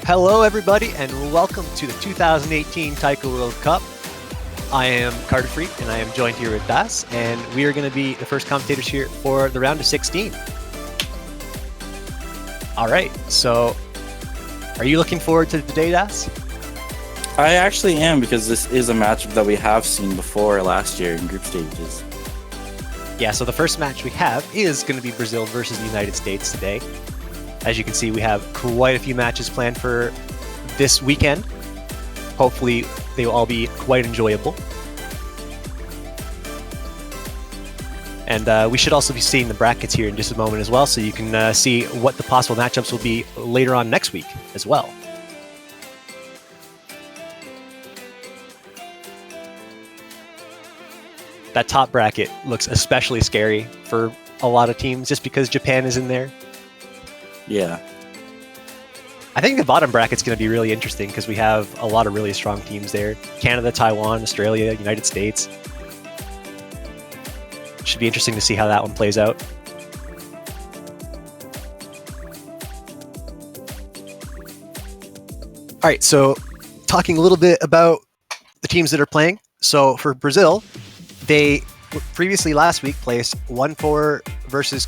Hello, everybody, and welcome to the 2018 Taiko World Cup. I am Carter Freak, and I am joined here with Das, and we are going to be the first commentators here for the round of 16. All right, so are you looking forward to the day, Das? I actually am, because this is a matchup that we have seen before last year in group stages. Yeah, so the first match we have is going to be Brazil versus the United States today. As you can see, we have quite a few matches planned for this weekend. Hopefully, they will all be quite enjoyable. And we should also be seeing the brackets here in just a moment as well, so you can see what the possible matchups will be later on next week as well. That top bracket looks especially scary for a lot of teams just because Japan is in there. Yeah. I think the bottom bracket's going to be really interesting because we have a lot of really strong teams there. Canada, Taiwan, Australia, United States. Should be interesting to see how that one plays out. All right, so talking a little bit about the teams that are playing. So for Brazil, they previously last week placed 1-4 versus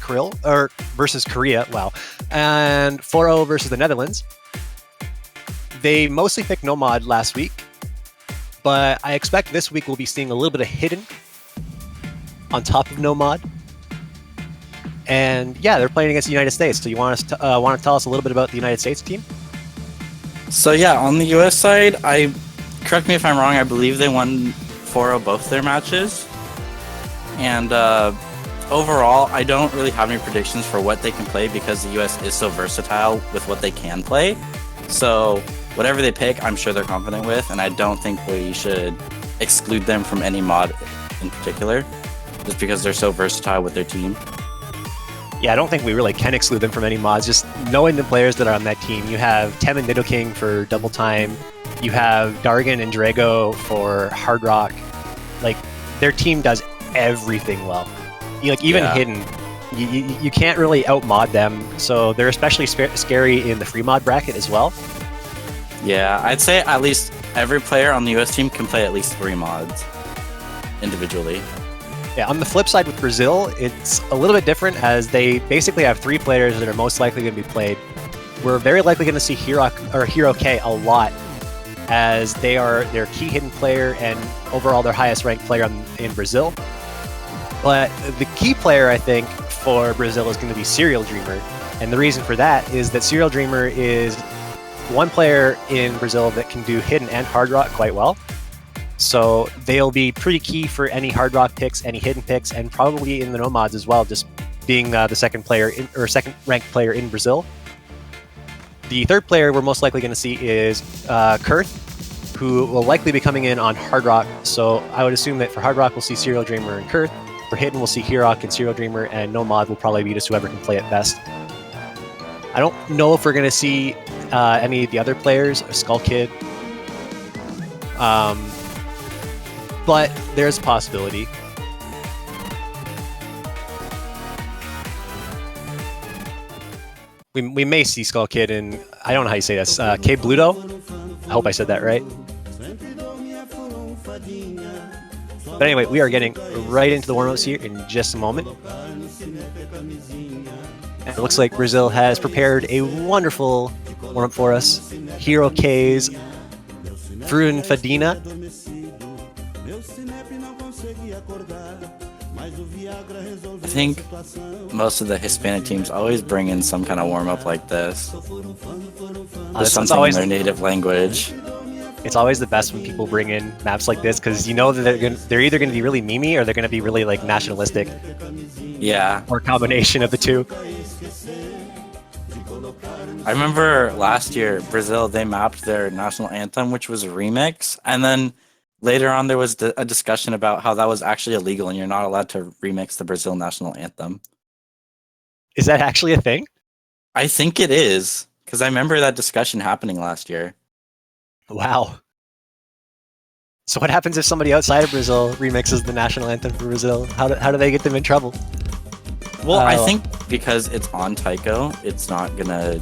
Korea, wow, and 4-0 versus the Netherlands. They mostly picked no mod last week, but I expect this week we'll be seeing a little bit of hidden on top of no mod. And yeah, they're playing against the United States. So you want to tell us a little bit about the United States team? So yeah, on the US side, correct me if I'm wrong, I believe they won 4-0 both their matches. And overall, I don't really have any predictions for what they can play because the US is so versatile with what they can play. So whatever they pick, I'm sure they're confident with, and I don't think we should exclude them from any mod in particular, just because they're so versatile with their team. Yeah, I don't think we really can exclude them from any mods. Just knowing the players that are on that team, you have Tem and Nidoking for double time, you have Dargan and Drago for hard rock. Like, their team does everything well. Even hidden, you can't really outmod them, so they're especially scary in the free mod bracket as well. Yeah, I'd say at least every player on the US team can play at least 3 mods individually. Yeah, on the flip side with Brazil, it's a little bit different as they basically have 3 players that are most likely going to be played. We're very likely going to see Hero K a lot, as they are their key hidden player and overall their highest ranked player in Brazil. But the key player, I think, for Brazil is going to be Serial Dreamer. And the reason for that is that Serial Dreamer is one player in Brazil that can do hidden and hard rock quite well. So they'll be pretty key for any hard rock picks, any hidden picks, and probably in the no mods as well, just being the second ranked player in Brazil. The third player we're most likely going to see is Kurth, who will likely be coming in on hard rock. So I would assume that for hard rock, we'll see Serial Dreamer and Kurth. For hidden, we'll see Hirok and Serial Dreamer, and no mod will probably be just whoever can play it best. I don't know if we're going to see any of the other players, Skull Kid, but there's a possibility. We may see Skull Kid and I don't know how you say this, K Bluto? I hope I said that right. But anyway, we are getting right into the warm-ups here in just a moment. And it looks like Brazil has prepared a wonderful warm-up for us. Hero K's Frun Fadina. I think most of the Hispanic teams always bring in some kind of warm-up like this. There's something in their native language. It's always the best when people bring in maps like this because you know that they're either going to be really memey or they're going to be really like nationalistic. Yeah. Or a combination of the two. I remember last year, Brazil, they mapped their national anthem, which was a remix. And then later on, there was a discussion about how that was actually illegal and you're not allowed to remix the Brazil national anthem. Is that actually a thing? I think it is, because I remember that discussion happening last year. Wow. So what happens if somebody outside of Brazil remixes the national anthem for Brazil? How do they get them in trouble? Well, I think because it's on Taiko, it's not gonna,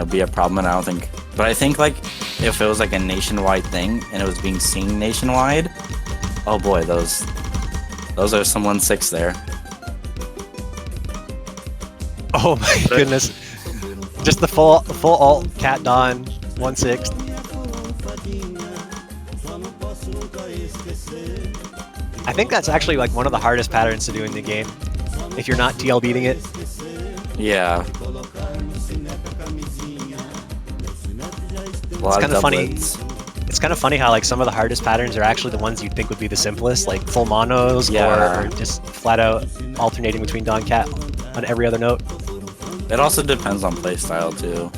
be a problem, and I don't think But I think like if it was like a nationwide thing and it was being seen nationwide, oh boy, those are some 1-6 there. Oh my goodness. Just the full alt cat Don 1/6. I think that's actually like one of the hardest patterns to do in the game. If you're not TL beating it. Yeah. It's kind of funny. It's kind of funny how like some of the hardest patterns are actually the ones you'd think would be the simplest, like full monos or just flat out alternating between Don Cat on every other note. It also depends on playstyle too.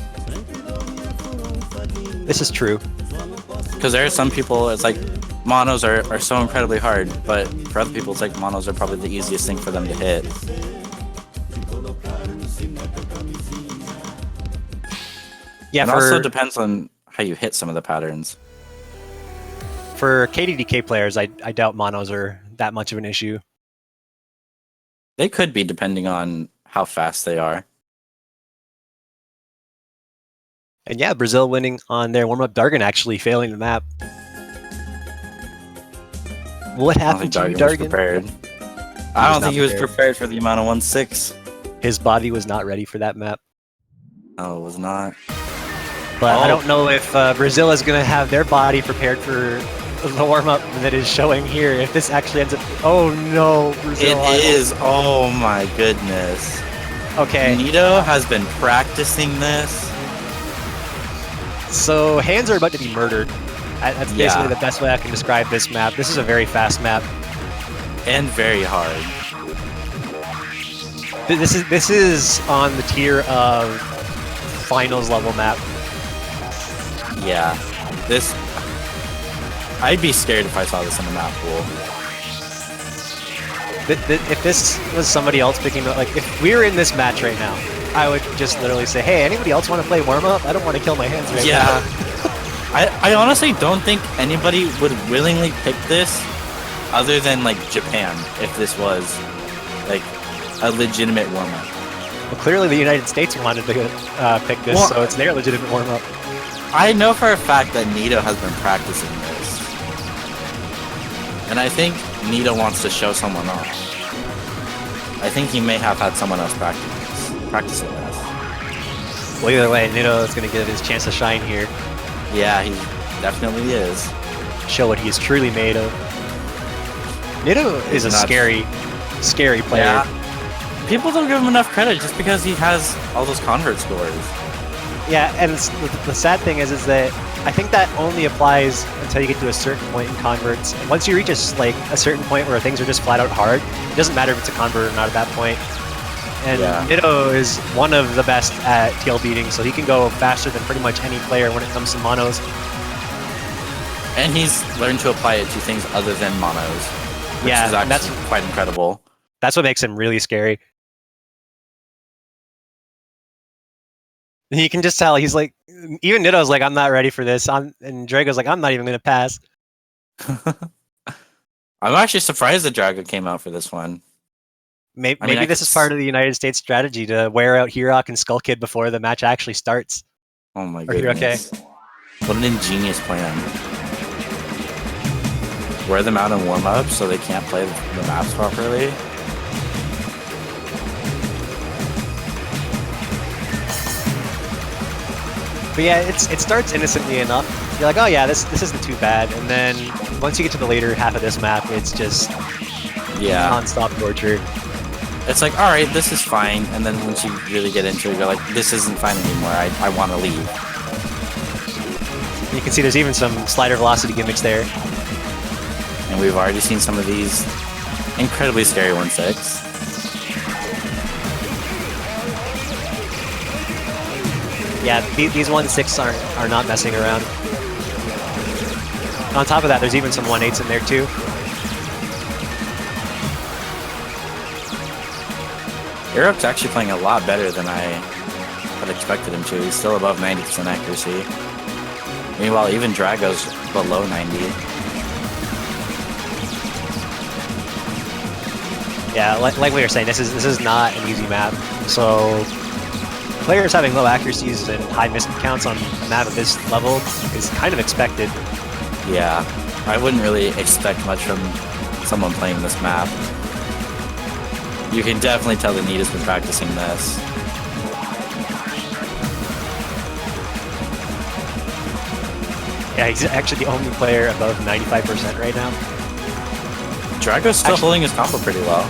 This is true. Because there are some people, it's like monos are so incredibly hard, but for other people, it's like monos are probably the easiest thing for them to hit. Yeah, it also depends on how you hit some of the patterns. For KDDK players, I doubt monos are that much of an issue. They could be, depending on how fast they are. And yeah, Brazil winning on their warm-up. Dargan actually failing the map. What happened to you, Dargan? I don't think he was prepared for the amount of 1/6. His body was not ready for that map. No, it was not. But I don't know if Brazil is going to have their body prepared for the warm-up that is showing here. If this actually ends up... Oh no, Brazil. It is. Oh my goodness. Okay. Nito has been practicing this. So hands are about to be murdered. That's basically the best way I can describe this map. This is a very fast map. And very hard. This is on the tier of finals level map. Yeah. This... I'd be scared if I saw this in the map pool. If this was somebody else picking up, like if we were in this match right now, I would just literally say, hey, anybody else want to play warm-up? I don't want to kill my hands right now. I honestly don't think anybody would willingly pick this other than like Japan if this was like a legitimate warm-up. Well, clearly the United States wanted to pick this, so it's their legitimate warm-up. I know for a fact that Nito has been practicing this. And I think Nito wants to show someone off. I think he may have had someone else practicing this. Well, either way, Nito is going to get his chance to shine here. Yeah, he definitely is. Show what he is truly made of. Nito is a scary player. Yeah. People don't give him enough credit just because he has all those convert scores. Yeah, and the sad thing is that I think that only applies until you get to a certain point in converts. And once you reach a certain point where things are just flat out hard, it doesn't matter if it's a convert or not at that point. And Nito is one of the best at TL beating, so he can go faster than pretty much any player when it comes to monos. And he's learned to apply it to things other than monos. Which is actually that's quite incredible. That's what makes him really scary. You can just tell he's like, even Nito's like, I'm not ready for this. And Drago's like, I'm not even going to pass. I'm actually surprised that Drago came out for this one. Maybe this is part of the United States strategy to wear out Hirok and Skull Kid before the match actually starts. Oh my goodness. What an ingenious plan. Wear them out in warm-up so they can't play the maps properly. But yeah, it starts innocently enough. You're like, oh yeah, this isn't too bad. And then once you get to the later half of this map, it's just non-stop torture. It's like, all right, this is fine. And then once you really get into it, you're like, this isn't fine anymore. I want to leave. You can see there's even some slider velocity gimmicks there. And we've already seen some of these incredibly scary 1/6. Yeah, these 1/6 are not messing around. On top of that, there's even some 1/8s in there too. Europe's actually playing a lot better than I had expected him to. He's still above 90% accuracy. Meanwhile, even Drago's below 90. Yeah, like we were saying, this is not an easy map. So players having low accuracies and high miss counts on a map of this level is kind of expected. Yeah, I wouldn't really expect much from someone playing this map. You can definitely tell that Nita's been practicing this. Yeah, he's actually the only player above 95% right now. Drago's still holding his combo pretty well.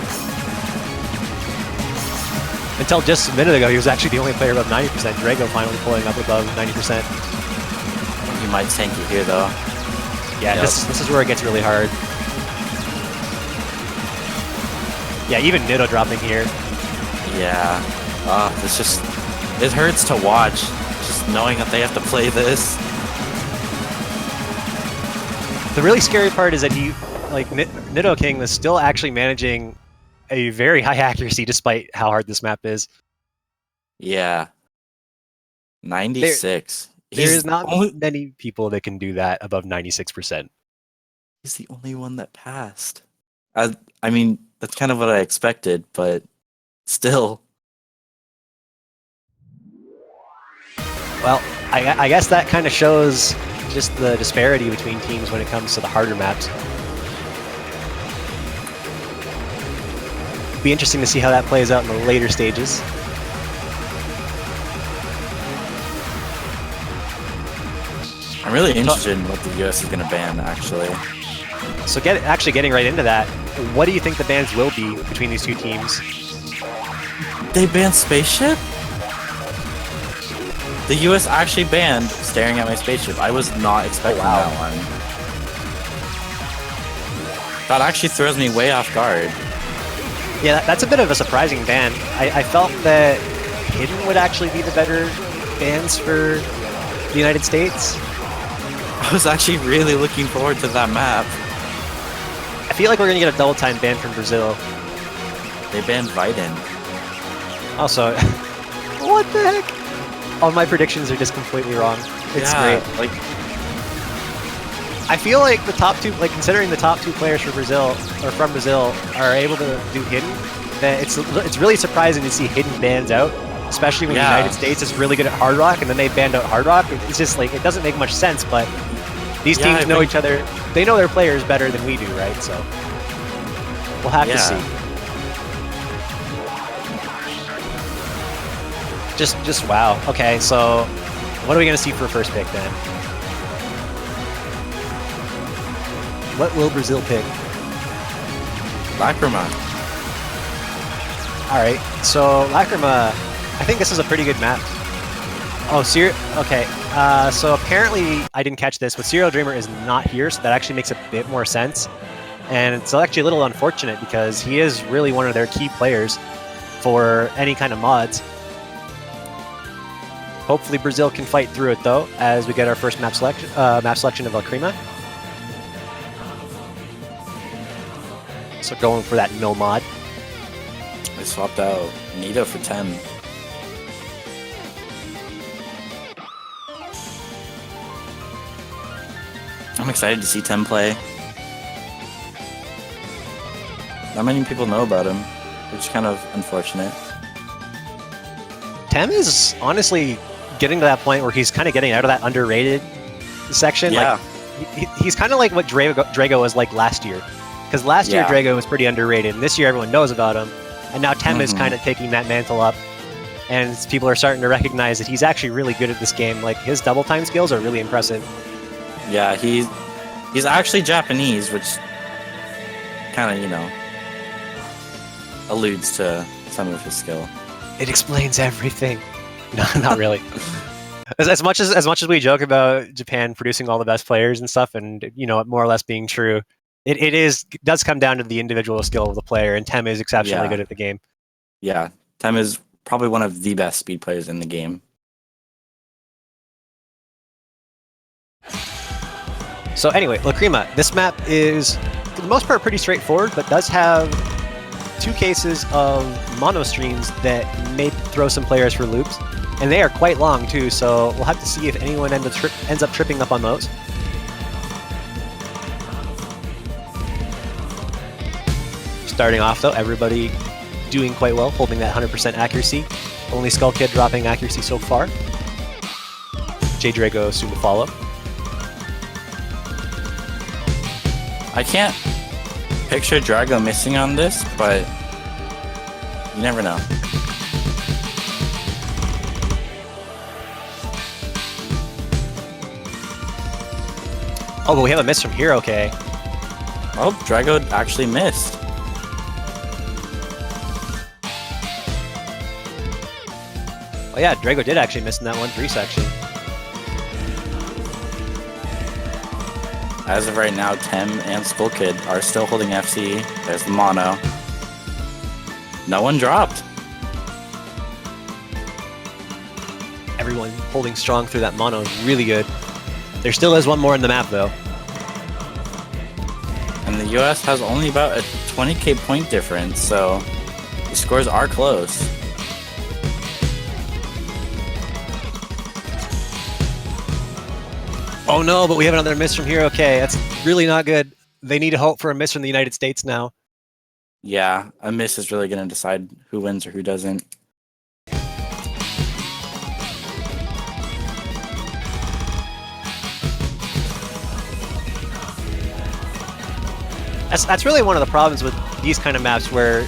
Until just a minute ago, he was actually the only player above 90%. Drago finally pulling up above 90%. He might tank you here, though. Yeah, Yep. this is where it gets really hard. Yeah, even Nitto dropping here. Yeah. It hurts to watch, just knowing that they have to play this. The really scary part is that Nitto King was still actually managing a very high accuracy despite how hard this map is. Yeah. 96. There's not many people that can do that above 96%. He's the only one that passed. I mean, that's kind of what I expected, but still. Well, I guess that kind of shows just the disparity between teams when it comes to the harder maps. Be interesting to see how that plays out in the later stages. I'm really interested in what the US is going to ban, actually. So actually getting right into that, what do you think the bans will be between these two teams? They banned Spaceship? The US actually banned Staring at My Spaceship. I was not expecting that one. That actually throws me way off guard. Yeah, that's a bit of a surprising ban. I felt that Hidden would actually be the better bans for the United States. I was actually really looking forward to that map. I feel like we're going to get a double time ban from Brazil. They banned Viden. Also, what the heck? All my predictions are just completely wrong. It's great. Like, I feel like the top two, considering the top two players for Brazil or from Brazil are able to do Hidden, that it's really surprising to see Hidden bans out, especially when the United States is really good at Hard Rock, and then they banned out Hard Rock. It's just like it doesn't make much sense, but these teams know each other. They know their players better than we do, right? So we'll have to see. Just wow. Okay, so what are we gonna see for first pick then? What will Brazil pick? Lacrima. Alright, so Lacrima, I think this is a pretty good map. Oh, okay. So apparently, I didn't catch this, but Serial Dreamer is not here, so that actually makes a bit more sense. And it's actually a little unfortunate because he is really one of their key players for any kind of mods. Hopefully Brazil can fight through it though, as we get our first map selection of Lacrima. So going for that no mod. I swapped out Nita for 10. I'm excited to see Tem play. Not many people know about him, which is kind of unfortunate. Tem is honestly getting to that point where he's kind of getting out of that underrated section. Yeah. Like, he's kind of like what Drago was like last year. Because last year Drago was pretty underrated, and this year everyone knows about him. And now Tem is kind of taking that mantle up. And people are starting to recognize that he's actually really good at this game. Like, his double time skills are really impressive. Yeah, he's actually Japanese, which kind of, you know, alludes to some of his skill. It explains everything. No, not really. As much as we joke about Japan producing all the best players and stuff, and you know, more or less being true, it does come down to the individual skill of the player, and Tem is exceptionally good at the game. Yeah, Tem is probably one of the best speed players in the game. So anyway, Lacrima. This map is, for the most part, pretty straightforward, but does have two cases of mono streams that may throw some players for loops, and they are quite long too, so we'll have to see if anyone ends up tripping up on those. Starting off though, everybody doing quite well, holding that 100% accuracy. Only Skull Kid dropping accuracy so far. J Drago soon to follow. I can't picture Drago missing on this, but you never know. Oh, but we have a miss from Hero K. Oh, Drago actually missed. Oh yeah, Drago did actually miss in that 1-3 section. As of right now, Tem and Skull Kid are still holding FC. There's the mono. No one dropped. Everyone holding strong through that mono is really good. There still is one more in the map though. And the US has only about a 20k point difference, so the scores are close. Oh no, but we have another miss from Hero K. That's really not good. They need to hope for a miss from the United States now. Yeah, a miss is really going to decide who wins or who doesn't. That's really one of the problems with these kind of maps where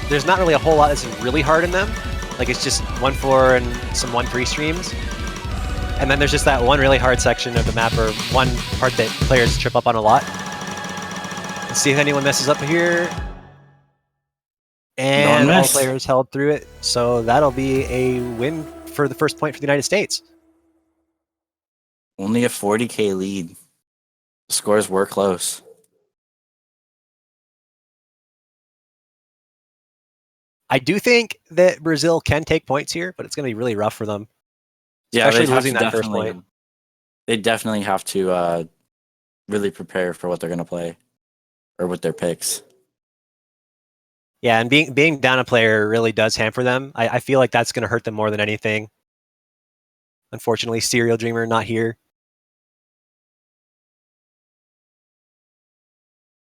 there's not really a whole lot that's really hard in them. Like it's just 1-4 and some 1-3 streams. And then there's just that one really hard section of the map or one part that players trip up on a lot. Let's see if anyone messes up here. And all players held through it. So that'll be a win for the first point for the United States. Only a 40k lead. The scores were close. I do think that Brazil can take points here, but it's going to be really rough for them. Yeah, especially losing that first point. They definitely have to really prepare for what they're going to play or with their picks. Yeah, and being down a player really does hamper them. I feel like that's going to hurt them more than anything. Unfortunately, Serial Dreamer not here.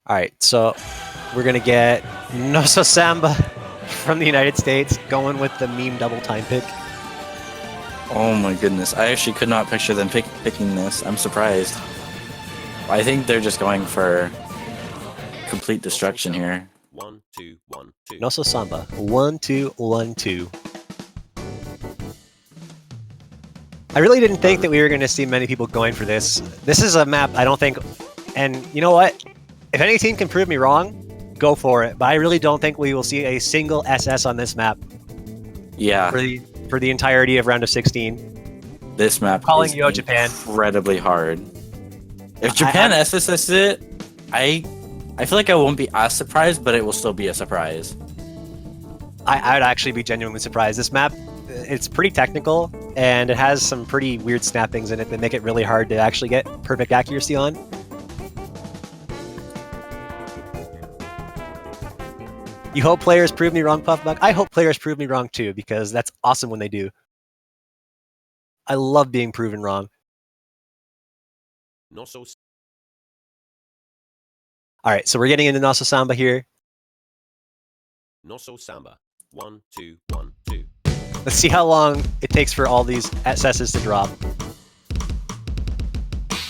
All right, so we're going to get Nosso Samba from the United States going with the meme double time pick. Oh my goodness, I actually could not picture them picking this. I'm surprised. I think they're just going for complete destruction here. 1 2 1 2. Nosso Samba 1 2 1 2. I really didn't think that we were going to see many people going for this. This is a map I don't think, and you know what? If any team can prove me wrong, go for it. But I really don't think we will see a single SS on this map. Yeah. For the entirety of round of 16. This map Calling is Yo Japan. Incredibly hard. If Japan SSS it, I feel like I won't be as surprised, but it will still be a surprise. I would actually be genuinely surprised. This map, it's pretty technical, and it has some pretty weird snappings in it that make it really hard to actually get perfect accuracy on. You hope players prove me wrong, Puffbug? I hope players prove me wrong too, because that's awesome when they do. I love being proven wrong. Nosso. Alright, so we're getting into Nosso Samba here. Nosso Samba 1 2 1 2. Let's see how long it takes for all these SSs to drop.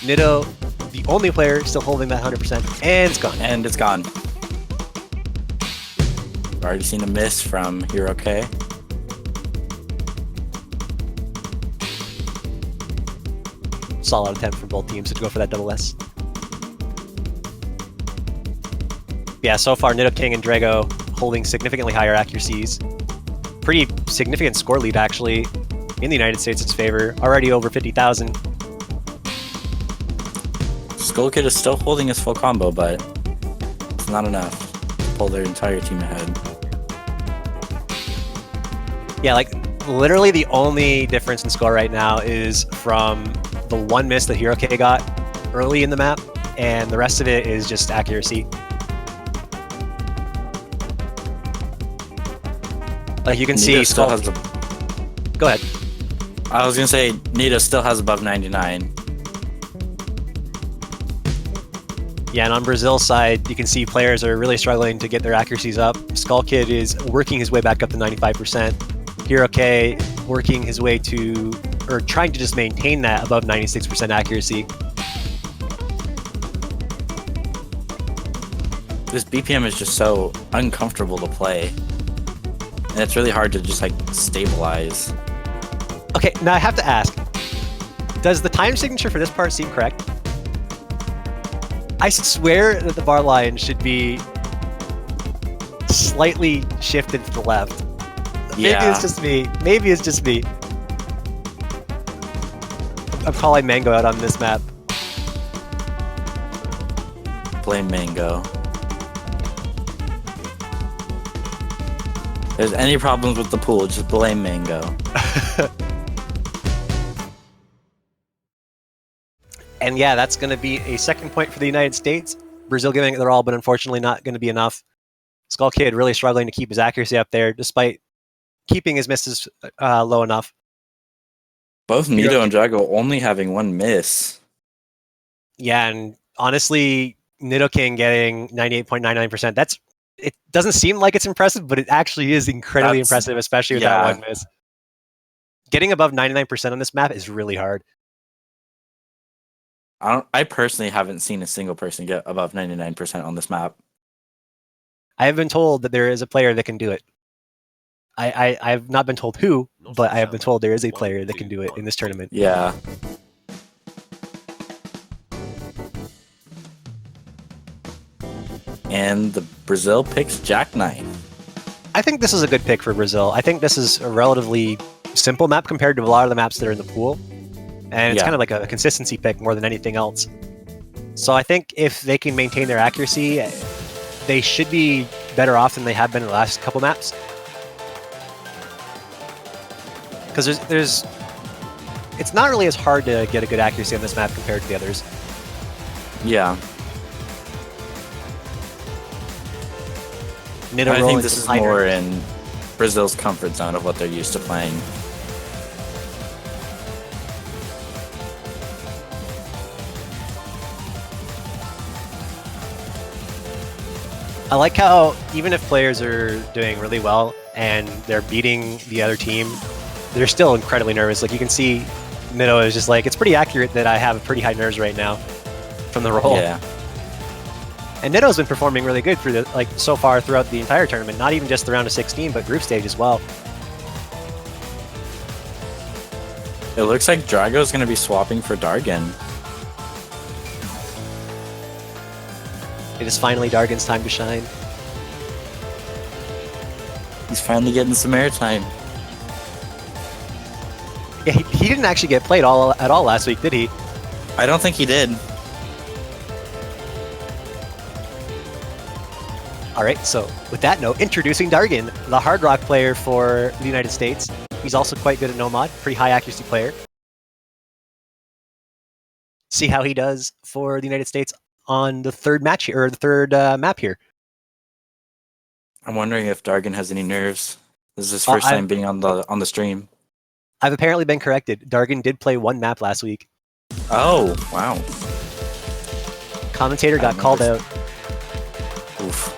Nido, the only player still holding that 100%, and it's gone. And it's gone. Already seen a miss from Hero K. Solid attempt from both teams to go for that double S. Yeah, so far Nido King and Drago holding significantly higher accuracies. Pretty significant score lead actually in the United States' favor. Already over 50,000. Skull Kid is still holding his full combo, but it's not enough to pull their entire team ahead. Yeah, like literally the only difference in score right now is from the one miss that Hero K got early in the map, and the rest of it is just accuracy. Like you can see, still has go ahead. I was gonna say Nita still has above 99. Yeah, and on Brazil's side, you can see players are really struggling to get their accuracies up. Skull Kid is working his way back up to 95%. Hiroke working his way to, or trying to just maintain that above 96% accuracy. This BPM is just so uncomfortable to play. And it's really hard to just like stabilize. Okay, now I have to ask, does the time signature for this part seem correct? I swear that the bar line should be slightly shifted to the left. Maybe it's just me. Maybe it's just me. I'm calling Mango out on this map. Blame Mango. If there's any problems with the pool, just blame Mango. And yeah, that's going to be a second point for the United States. Brazil giving it their all, but unfortunately not going to be enough. Skull Kid really struggling to keep his accuracy up there, despite keeping his misses low enough. Both Nido and Drago only having one miss. Yeah, and honestly, Nidoking getting 98.99%, that's, it doesn't seem like it's impressive, but it actually is incredibly impressive, especially with that one miss. Getting above 99% on this map is really hard. I personally haven't seen a single person get above 99% on this map. I have been told that there is a player that can do it. I've not been told who, but I have been told there is a player that can do it in this tournament. Yeah. And the Brazil picks Jackknife. I think this is a good pick for Brazil. I think this is a relatively simple map compared to a lot of the maps that are in the pool. And it's kind of like a consistency pick more than anything else. So I think if they can maintain their accuracy, they should be better off than they have been in the last couple maps. Because it's not really as hard to get a good accuracy on this map compared to the others. Yeah. I think this is more in Brazil's comfort zone of what they're used to playing. I like how even if players are doing really well and they're beating the other team, they're still incredibly nervous. Like you can see Nido is just like, it's pretty accurate that I have pretty high nerves right now from the roll. Yeah. And Nido's been performing really good through so far throughout the entire tournament, not even just the round of 16, but group stage as well. It looks like Drago's going to be swapping for Dargan. It is finally Dargan's time to shine. He's finally getting some airtime. Yeah, he didn't actually get played at all last week, did he? I don't think he did. All right, so with that note, introducing Dargan, the hard rock player for the United States. He's also quite good at no mod, pretty high accuracy player. See how he does for the United States on the third match here, or the third map here. I'm wondering if Dargan has any nerves. This is his first time being on the stream. I've apparently been corrected. Dargan did play one map last week. Oh, wow. Commentator got called out. Oof.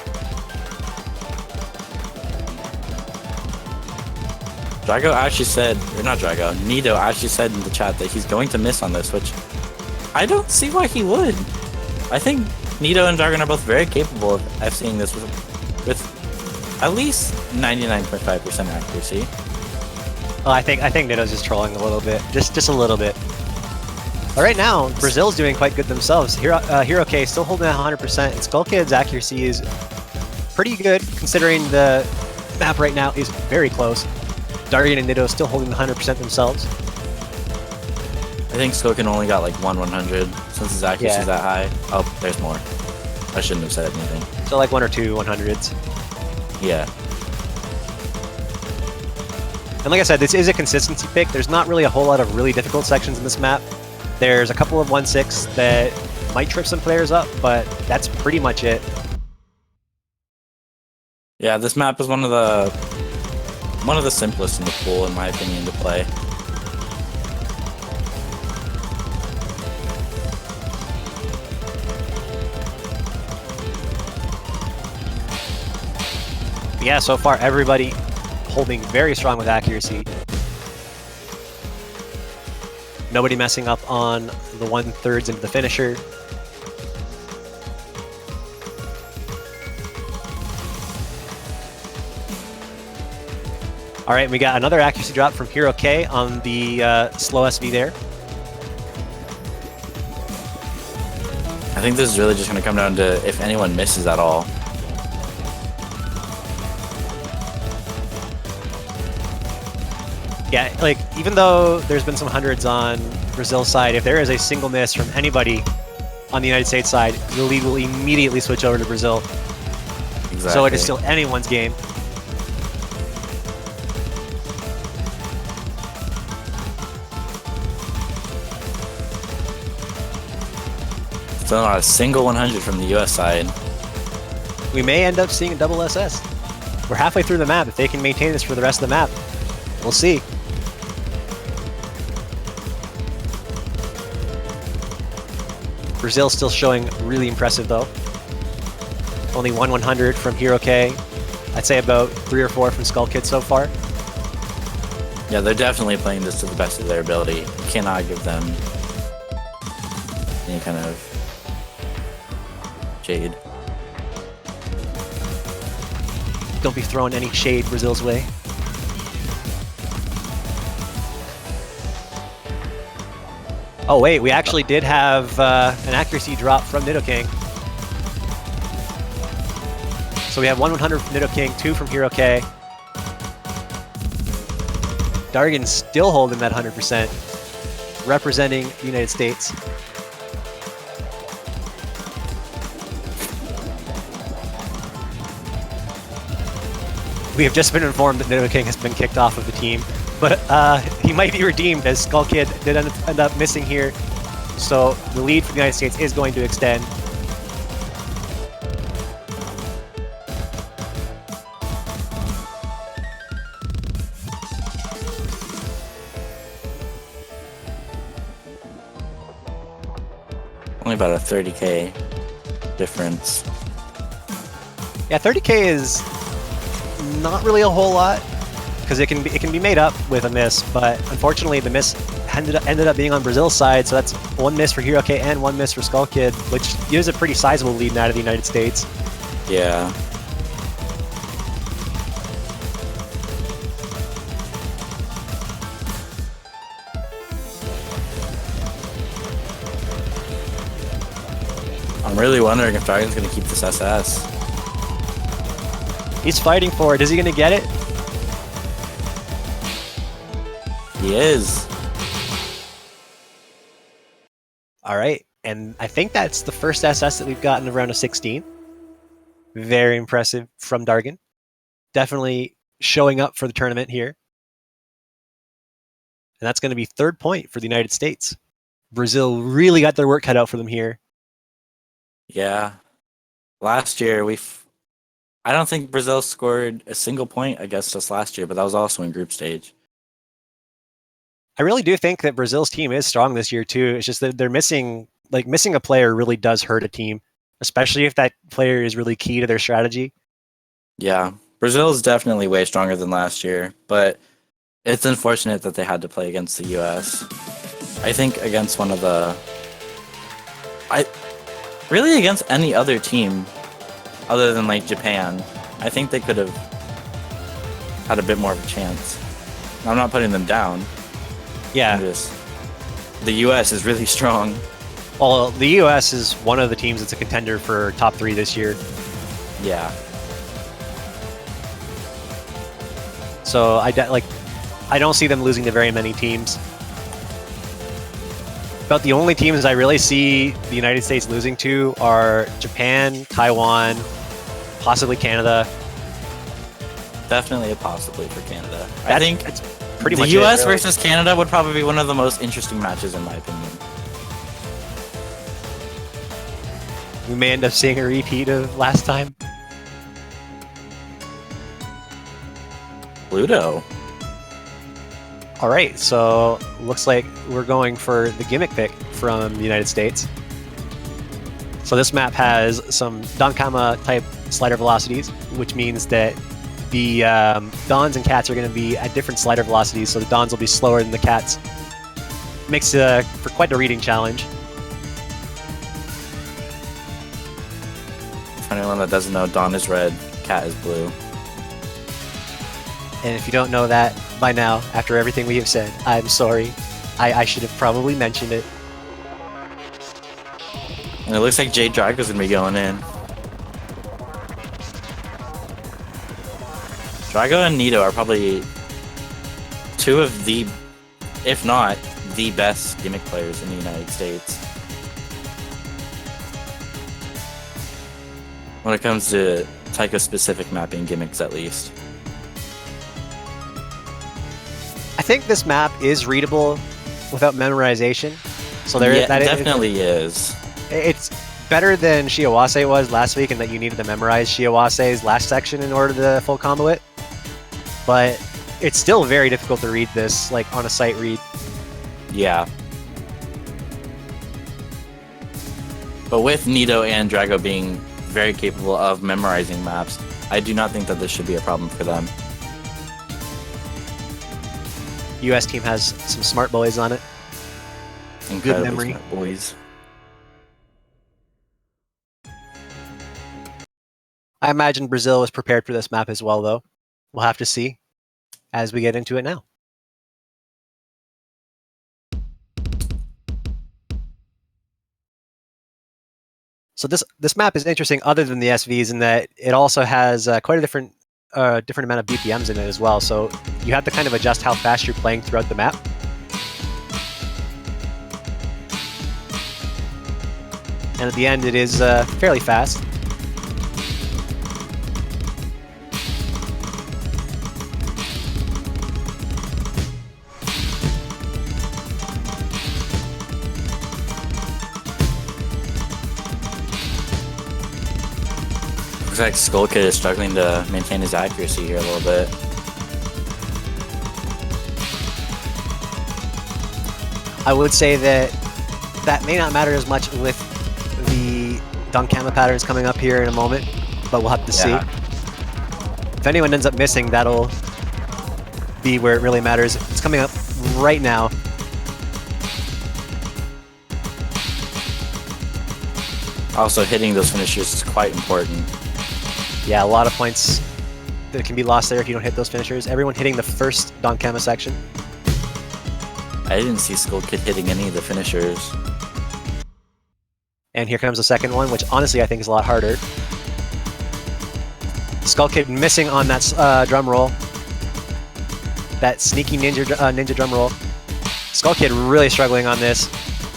Drago actually said, or not Drago, Nido actually said in the chat that he's going to miss on this, which I don't see why he would. I think Nido and Dargan are both very capable of FCing this with at least 99.5% accuracy. Oh, I think Nido's just trolling a little bit, just a little bit. But right now, Brazil's doing quite good themselves. Hiroke still holding at 100%, and Skull Kid's accuracy is pretty good considering the map right now is very close. Dargan and Nido still holding the 100% themselves. I think Skokin only got like 1/100 since his accuracy is that high. Oh, there's more. I shouldn't have said anything. So like 1 or 2 100s. Yeah. And like I said, this is a consistency pick. There's not really a whole lot of really difficult sections in this map. There's a couple of 1/6 that might trip some players up, but that's pretty much it. Yeah, this map is one of the simplest in the pool, in my opinion, to play. Yeah, so far everybody holding very strong with accuracy. Nobody messing up on the 1/3 into the finisher. All right, we got another accuracy drop from Hero K on the slow SV there. I think this is really just going to come down to if anyone misses at all. Yeah, like, even though there's been some hundreds on Brazil's side, if there is a single miss from anybody on the United States side, the lead will immediately switch over to Brazil. Exactly. So it is still anyone's game. Still not a single 100 from the US side. We may end up seeing a double SS. We're halfway through the map. If they can maintain this for the rest of the map, we'll see. Brazil still showing really impressive though. Only 100 from Hero K. I'd say about 3 or 4 from Skull Kid so far. Yeah, they're definitely playing this to the best of their ability. You cannot give them any kind of shade. Don't be throwing any shade Brazil's way. Oh wait, we actually did have an accuracy drop from Nidoking. So we have 100 from Nidoking, 2 from Hero K. Dargan's still holding that 100%, representing the United States. We have just been informed that Nidoking has been kicked off of the team, but he might be redeemed as Skull Kid did end up missing here. So the lead for the United States is going to extend. Only about a 30k difference. Yeah, 30k is not really a whole lot because it can be made up with a miss, but unfortunately the miss ended up being on Brazil's side, so that's 1 miss for Hero K and 1 miss for Skull Kid, which gives a pretty sizable lead out of the United States. Yeah. I'm really wondering if Dragon's going to keep this SS. He's fighting for it. Is he going to get it? He is. All right, and I think that's the first SS that we've gotten of round of 16. Very impressive from Dargan. Definitely showing up for the tournament here. And that's going to be 3rd point for the United States. Brazil really got their work cut out for them here. Yeah. Last year, I don't think Brazil scored a single point against us last year, but that was also in group stage. I really do think that Brazil's team is strong this year too. It's just that they're missing a player really does hurt a team, especially if that player is really key to their strategy. Yeah, Brazil is definitely way stronger than last year, but it's unfortunate that they had to play against the US. I think against one of the... really against any other team other than like Japan, I think they could have had a bit more of a chance. I'm not putting them down. Yeah. The US is really strong. Well, the US is one of the teams that's a contender for top 3 this year. Yeah. So I don't see them losing to very many teams. About the only teams I really see the United States losing to are Japan, Taiwan, possibly Canada. Definitely a possibly for Canada. I think it's pretty the much US really. versus Canada would probably be one of the most interesting matches in my opinion. We may end up seeing a repeat of last time. Pluto. All right, so looks like we're going for the gimmick pick from the United States. So this map has some Dankama type slider velocities, which means that the Dons and Cats are going to be at different slider velocities, so the Dons will be slower than the Cats. Makes for quite a reading challenge. For anyone that doesn't know, Don is red, Cat is blue. And if you don't know that by now, after everything we have said, I'm sorry. I should have probably mentioned it. And it looks like Jade Drago's gonna be going in. Drago and Nito are probably two of the, if not, the best gimmick players in the United States. When it comes to Taiko-specific mapping gimmicks, at least. I think this map is readable without memorization. So there, Yeah, that it definitely is. It's better than Shiawase was last week, in that you needed to memorize Shiawase's last section in order to full combo it. But it's still very difficult to read this, like, on a sight read. Yeah. But with Nito and Drago being very capable of memorizing maps, I do not think that this should be a problem for them. US team has some smart boys on it. Incredibly memory. smart boys. I imagine Brazil was prepared for this map as well, though. We'll have to see as we get into it now. So this map is interesting other than the SVs in that it also has quite a different amount of BPMs in it as well. So you have to kind of adjust how fast you're playing throughout the map. And at the end, it is fairly fast. Looks like Skull Kid is struggling to maintain his accuracy here a little bit. I would say that that may not matter as much with the Donkama patterns coming up here in a moment, but we'll have to see. If anyone ends up missing, that'll be where it really matters. It's coming up right now. Also, hitting those finishers is quite important. Yeah, a lot of points that can be lost there if you don't hit those finishers. Everyone hitting the first Donkama section. I didn't see Skull Kid hitting any of the finishers. And here comes the second one, which honestly I think is a lot harder. Skull Kid missing on that drum roll. That sneaky ninja drum roll. Skull Kid really struggling on this.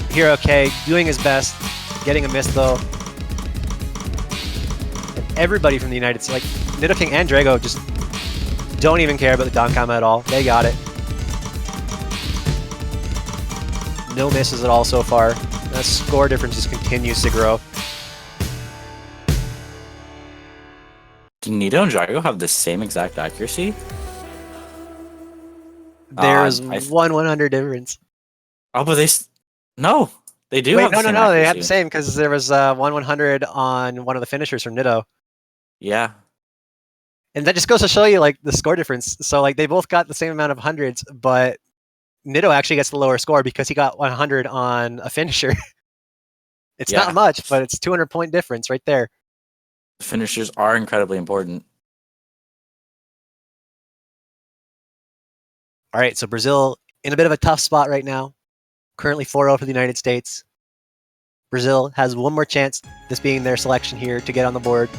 Hero K doing his best, getting a miss though. And everybody from the United States, like Nidoking and Drago, just don't even care about the Donkama at all. They got it. No misses at all so far. That score difference just continues to grow. Do Nito and Drago have the same exact accuracy? There's 1/100 difference. Oh, but no, they do. Wait, have the no, same they have accuracy. the same because there was 1/100 on one of the finishers from Nito. Yeah. And that just goes to show you like the score difference. So like they both got the same amount of hundreds, but Nito actually gets the lower score because he got 100 on a finisher. It's not much, but it's 200-point difference right there. Finishers are incredibly important. All right, so Brazil in a bit of a tough spot right now. Currently 4-0 for the United States. Brazil has one more chance, this being their selection here, to get on the board.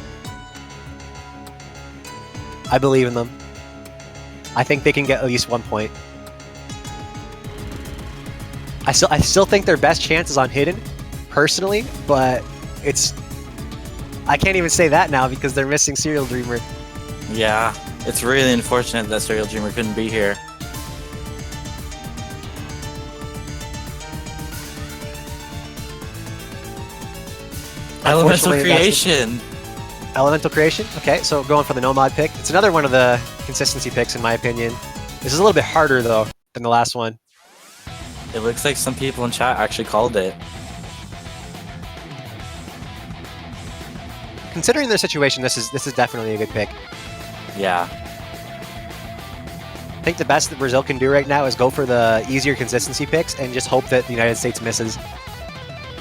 I believe in them. I think they can get at least 1 point. I still think their best chance is on Hidden, personally, but I can't even say that now because they're missing Serial Dreamer. Yeah, it's really unfortunate that Serial Dreamer couldn't be here. Elemental Creation! Elemental Creation? Okay, so going for the no mod pick. It's another one of the consistency picks, in my opinion. This is a little bit harder, though, than the last one. It looks like some people in chat actually called it. Considering their situation, this is definitely a good pick. Yeah. I think the best that Brazil can do right now is go for the easier consistency picks and just hope that the United States misses.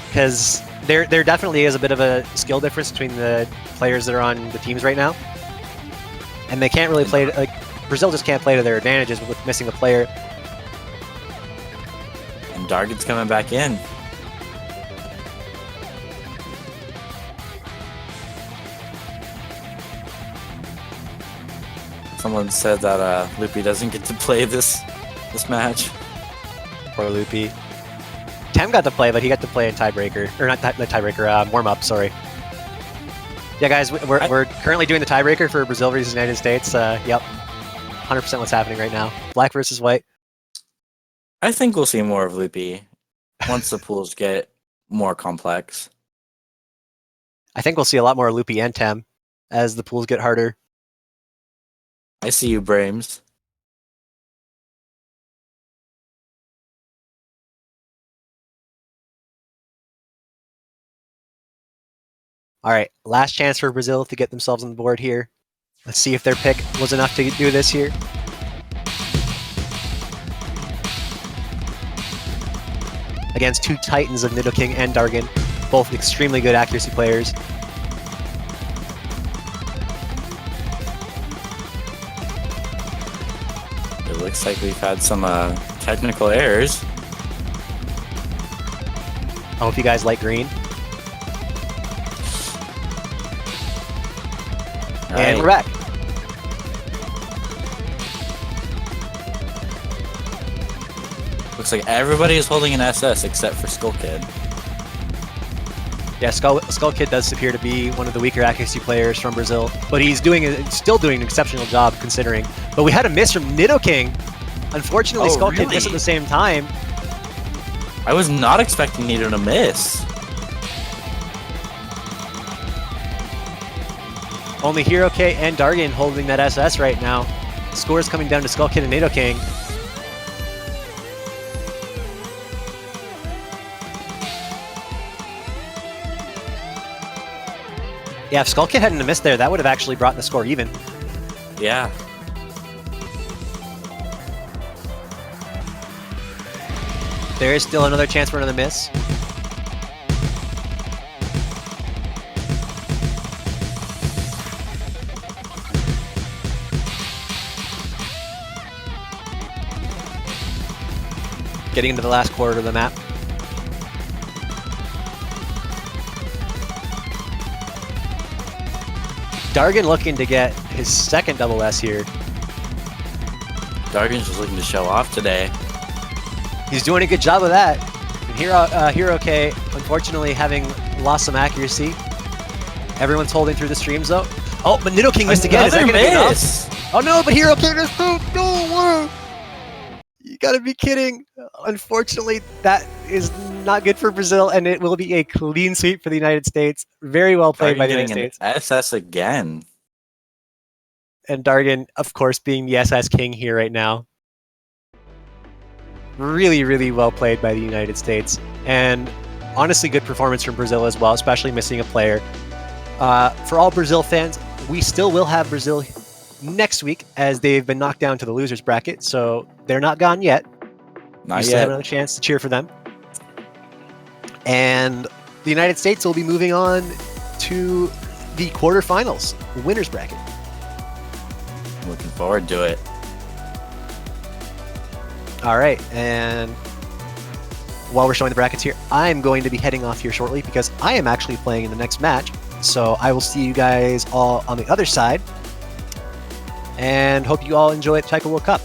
Because there definitely is a bit of a skill difference between the players that are on the teams right now. And they can't really play, like, Brazil just can't play to their advantages with missing a player. And Dargan's coming back in. Someone said that Loopy doesn't get to play this match. Poor Loopy. Tem got to play, but he got to play in tiebreaker. Or not the tiebreaker, warm-up, sorry. Yeah, guys, we're currently doing the tiebreaker for Brazil versus United States. Yep. 100% what's happening right now. Black versus white. I think we'll see more of Loopy once the pools get more complex. I think we'll see a lot more Loopy and Tem as the pools get harder. I see you, Brames. All right, last chance for Brazil to get themselves on the board here. Let's see if their pick was enough to do this here. Against two titans of Nidoking and Dargan, both extremely good accuracy players. It looks like we've had some technical errors. I hope you guys like green. And we're back. Looks like everybody is holding an SS except for Skull Kid. Yeah, Skull Kid does appear to be one of the weaker accuracy players from Brazil, but he's still doing an exceptional job considering. But we had a miss from Nidoking. Unfortunately, Skull Kid missed at the same time. I was not expecting Nido to miss. Only Hiroke and Dargan holding that SS right now. Scores coming down to Skull Kid and Nidoking. Yeah, if Skull Kid hadn't missed there, that would have actually brought the score even. Yeah. There is still another chance for another miss. Getting into the last quarter of the map. Dargan looking to get his second double S here. Dargan's just looking to show off today. He's doing a good job of that. And Hiroke, unfortunately, having lost some accuracy. Everyone's holding through the streams though. Oh, but Nidoking missed again. Is that going to be enough? Oh no, but Hiroke missed too. No, you gotta be kidding. Unfortunately, that is not good for Brazil, and it will be a clean sweep for the United States. Very well played by the United States. SS again. And Dargan, of course, being the SS king here right now. Really, really well played by the United States. And honestly, good performance from Brazil as well, especially missing a player. For all Brazil fans, we still will have Brazil next week as they've been knocked down to the losers bracket, so they're not gone yet. Not you yet. Still have another chance to cheer for them. And the United States will be moving on to the quarterfinals, the winners bracket. I'm looking forward to it. All right, and while we're showing the brackets here, I'm going to be heading off here shortly because I am actually playing in the next match. So I will see you guys all on the other side, and hope you all enjoy the Taiko World Cup.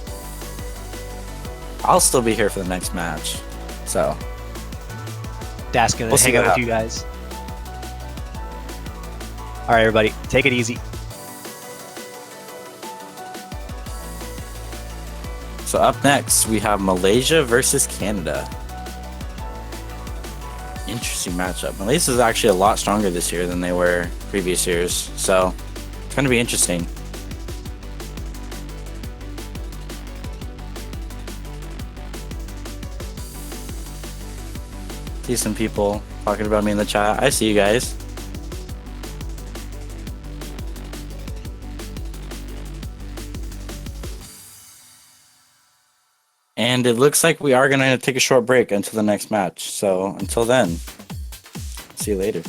I'll still be here for the next match, so Dask's gonna hang out with you guys. All right, everybody, take it easy. So up next, we have Malaysia versus Canada. Interesting matchup. Malaysia is actually a lot stronger this year than they were previous years, so it's going to be interesting. See some people talking about me in the chat. I see you guys. And it looks like we are going to take a short break until the next match. So until then, see you later.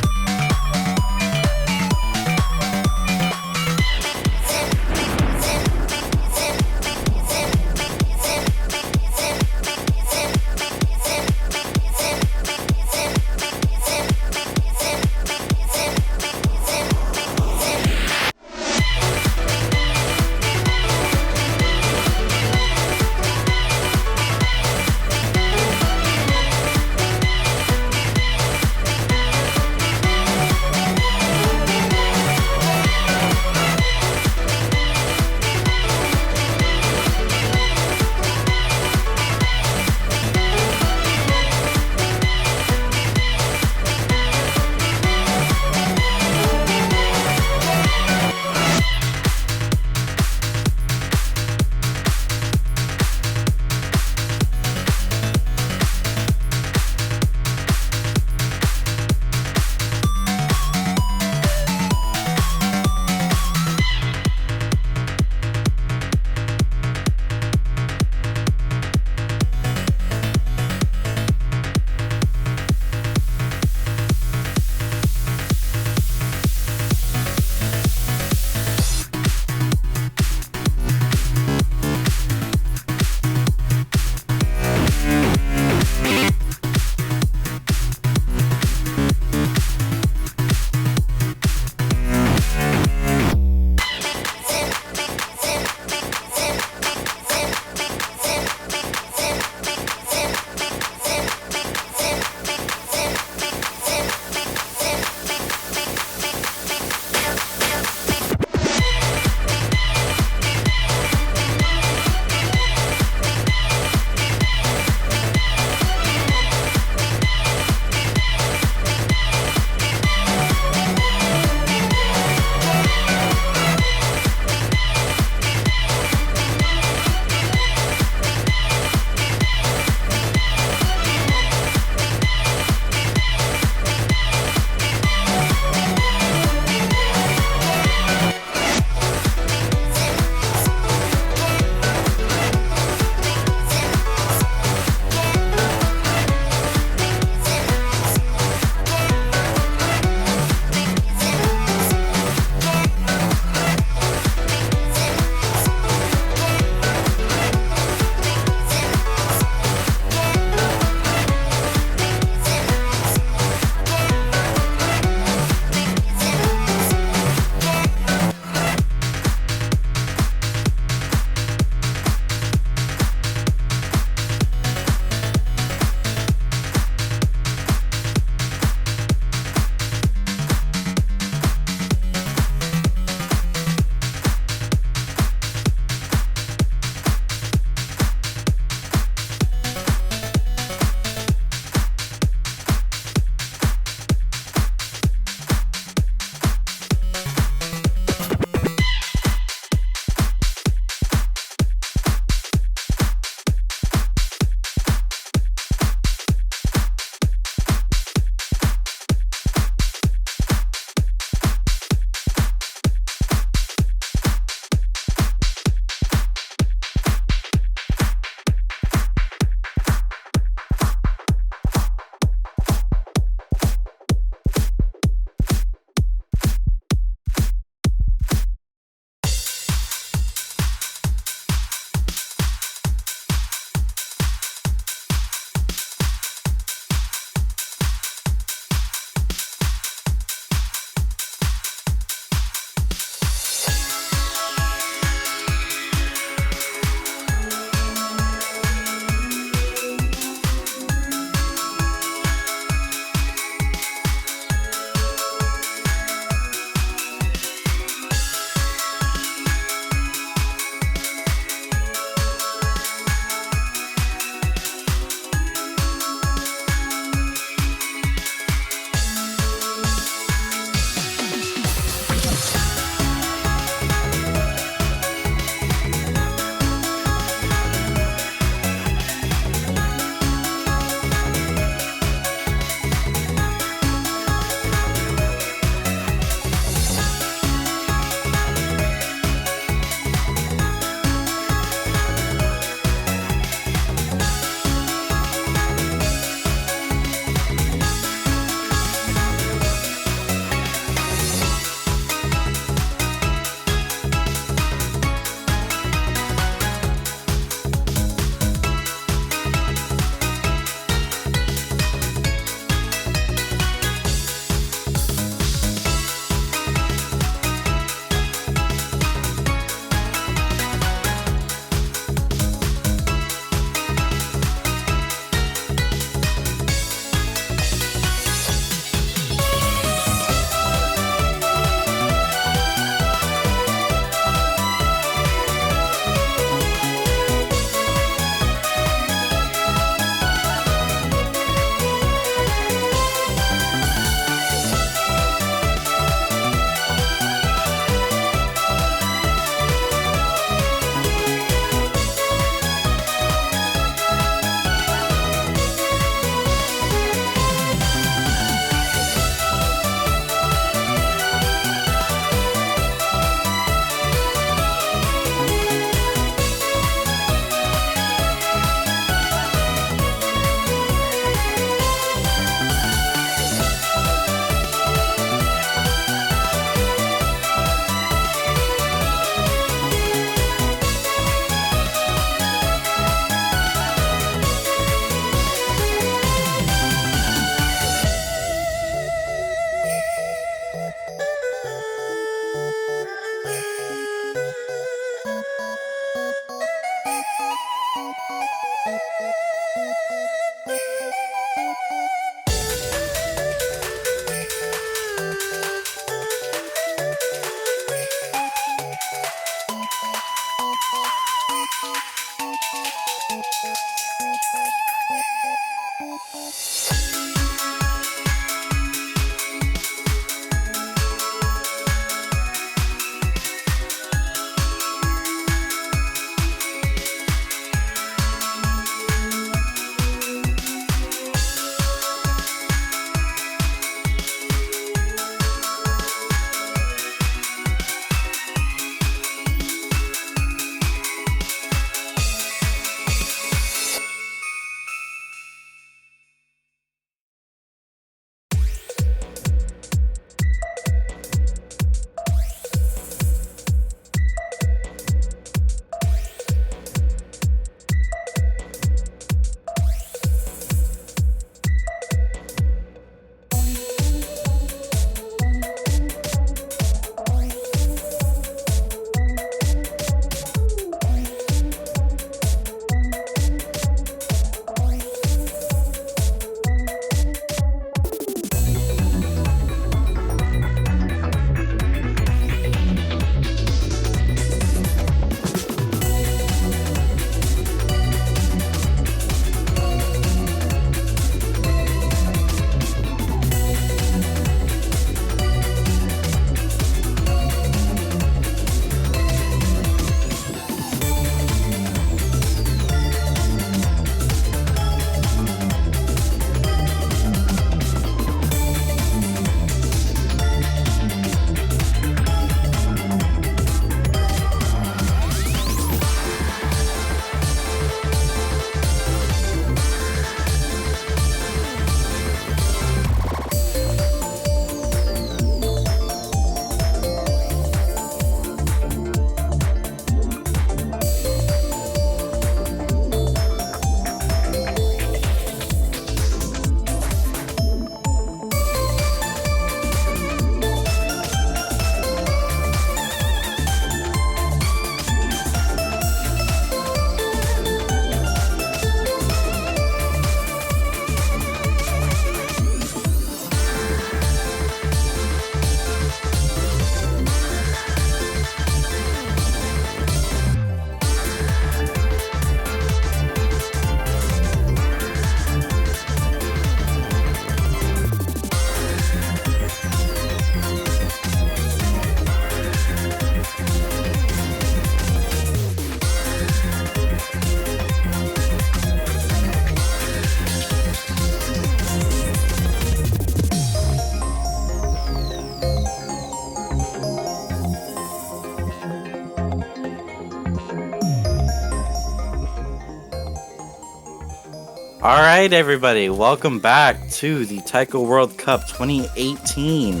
All right, everybody, welcome back to the Taiko World Cup 2018.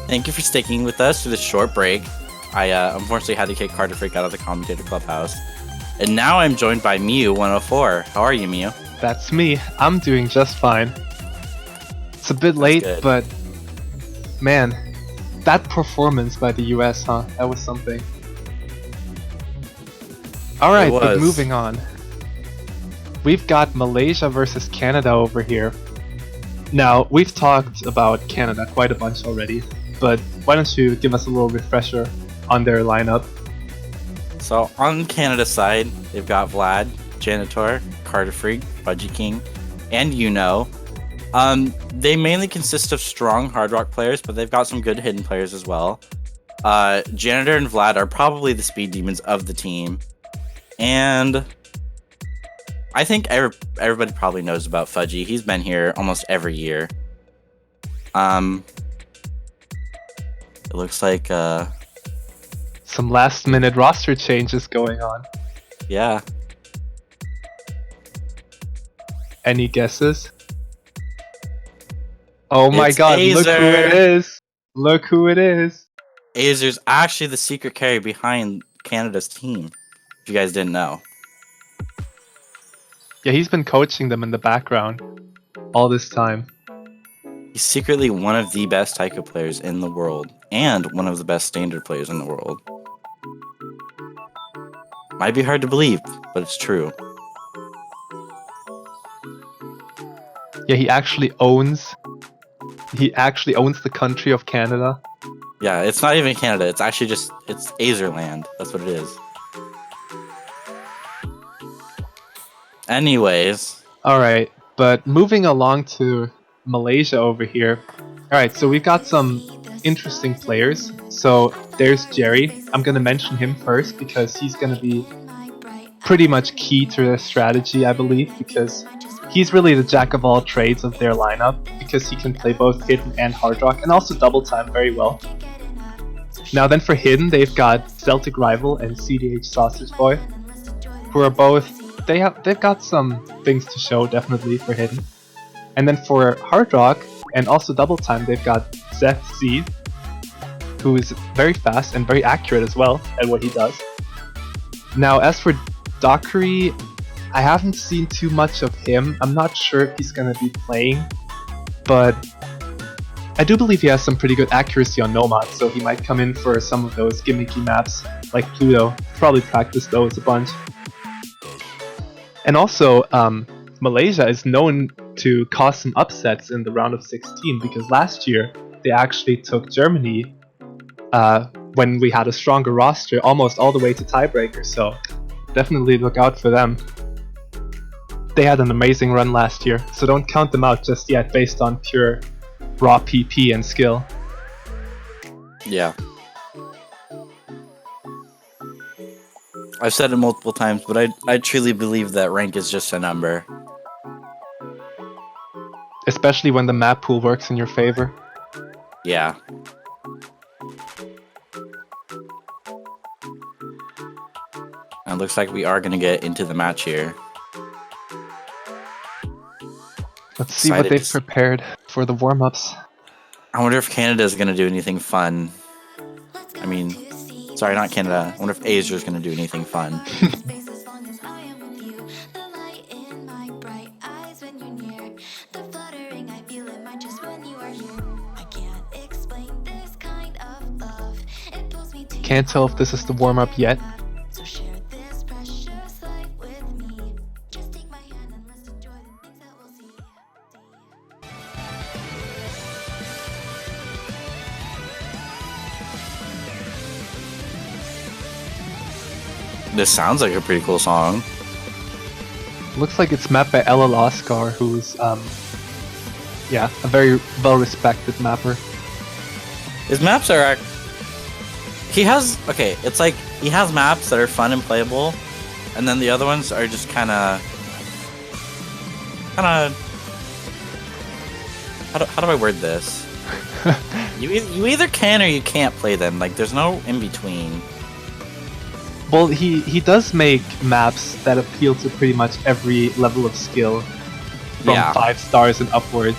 Thank you for sticking with us through this short break. I unfortunately had to kick Carter Freak out of the commentator clubhouse. And now I'm joined by Mew104. How are you, Mew? That's me. I'm doing just fine. It's a bit late, good. but man, that performance by the US, huh? That was something. Alright, but was. moving on. We've got Malaysia versus Canada over here. Now, we've talked about Canada quite a bunch already, but why don't you give us a little refresher on their lineup? So on Canada's side, they've got Vlad, Janitor, Carter Freak, Fudgy King, and They mainly consist of strong hard rock players, but they've got some good hidden players as well. Janitor and Vlad are probably the speed demons of the team. And I think everybody probably knows about Fudgy. He's been here almost every year. It looks like Some last minute roster changes going on. yeah. Any guesses? Oh my It's god, look who Azer. it is! Look who it is! Azer's actually the secret carry behind Canada's team. If you guys didn't know. Yeah, he's been coaching them in the background all this time. He's secretly one of the best taiko players in the world, and one of the best standard players in the world. Might be hard to believe, but it's true. Yeah, he actually owns the country of Canada. Yeah, it's not even Canada, it's actually it's Azerland. That's what it is. Anyways. Alright, but moving along to Malaysia over here. Alright, so we've got some interesting players. So there's Jerry. I'm gonna mention him first because he's gonna be pretty much key to their strategy, I believe, because he's really the jack of all trades of their lineup, because he can play both hidden and hard rock, and also double time very well. Now then for hidden, they've got Celtic Rival and CDH Sausage Boy, who are both they've got some things to show definitely for hidden. And then for hard rock and also double time, they've got Seth Z, who is very fast and very accurate as well at what he does. Now as for Dockery, I haven't seen too much of him. I'm not sure if he's gonna be playing, but I do believe he has some pretty good accuracy on Nomad, so he might come in for some of those gimmicky maps like Pluto. Probably practice those a bunch. And also, Malaysia is known to cause some upsets in the round of 16, because last year they actually took Germany when we had a stronger roster almost all the way to tiebreaker, so definitely look out for them. They had an amazing run last year, so don't count them out just yet based on pure raw PP and skill. Yeah. I've said it multiple times, but I truly believe that rank is just a number. Especially when the map pool works in your favor. Yeah. And it looks like we are going to get into the match here. Let's see what they've prepared for the warm-ups. I wonder if Canada is going to do anything fun. I mean, sorry, not Canada. I wonder if Asia is going to do anything fun. Can't tell if this is the warm-up yet. This sounds like a pretty cool song. Looks like it's mapped by Ella Oscar, who's, yeah, a very well-respected mapper. His maps are... He has... Okay, it's like, he has maps that are fun and playable, and then the other ones are just kinda... How do I word this? You either can or you can't play them. Like, there's no in-between. Well, he does make maps that appeal to pretty much every level of skill. from Yeah. 5 stars and upwards.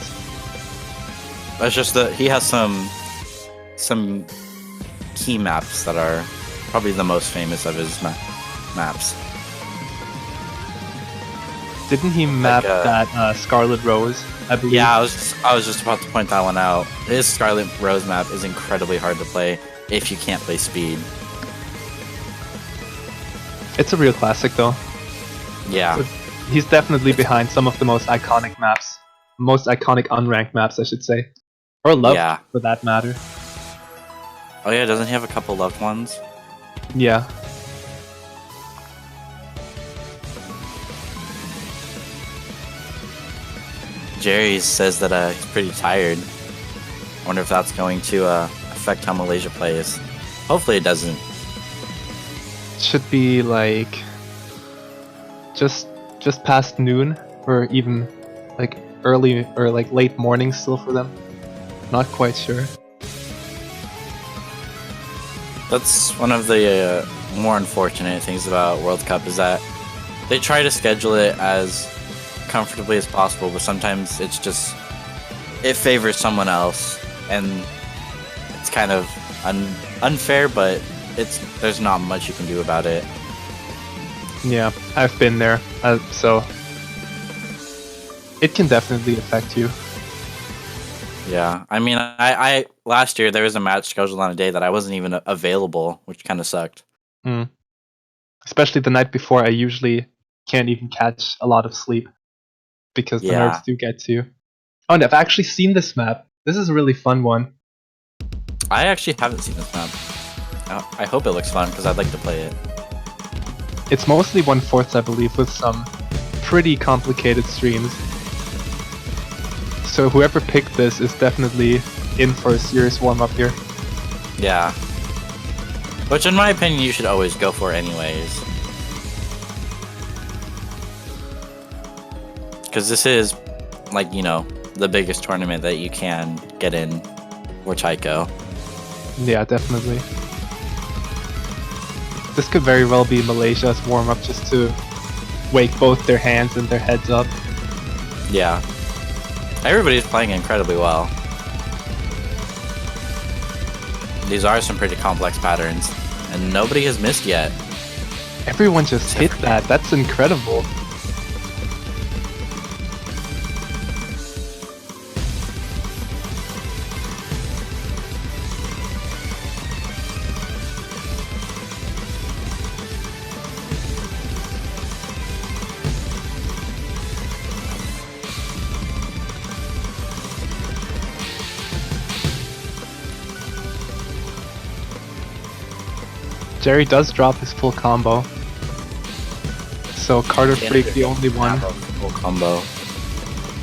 That's just that he has some key maps that are probably the most famous of his maps. Didn't he map that Scarlet Rose, I believe? Yeah, I was just about to point that one out. His Scarlet Rose map is incredibly hard to play if you can't play speed. It's a real classic though. Yeah. So he's definitely behind some of the most iconic maps. Most iconic unranked maps, I should say. Or loved, Yeah. for that matter. Oh yeah, doesn't he have a couple loved ones? Yeah. Jerry says that he's pretty tired. I wonder if that's going to affect how Malaysia plays. Hopefully it doesn't. Should be like just past noon, or even like early or like late morning still for them. Not quite sure. That's one of the more unfortunate things about World Cup is that they try to schedule it as comfortably as possible, but sometimes it favors someone else, and it's kind of unfair, but there's not much you can do about it. Yeah, I've been there, so it can definitely affect you. Yeah, I mean, I last year there was a match scheduled on a day that I wasn't even available, which kind of sucked. Especially the night before, I usually can't even catch a lot of sleep because the nerds do get to. Oh, and I've actually seen this map. This is a really fun one. I actually haven't seen this map. I hope it looks fun because I'd like to play it. It's mostly 1/4, I believe, with some pretty complicated streams. So whoever picked this is definitely in for a serious warm-up here. Yeah. Which, in my opinion, you should always go for anyways. Because this is, like, you know, the biggest tournament that you can get in for taiko. Yeah, definitely. This could very well be Malaysia's warm-up just to wake both their hands and their heads up. Yeah. Everybody's playing incredibly well. These are some pretty complex patterns, and nobody has missed yet. Everyone just hit that. That's incredible. Jerry does drop his full combo. So Carter Freak the only one. Full combo.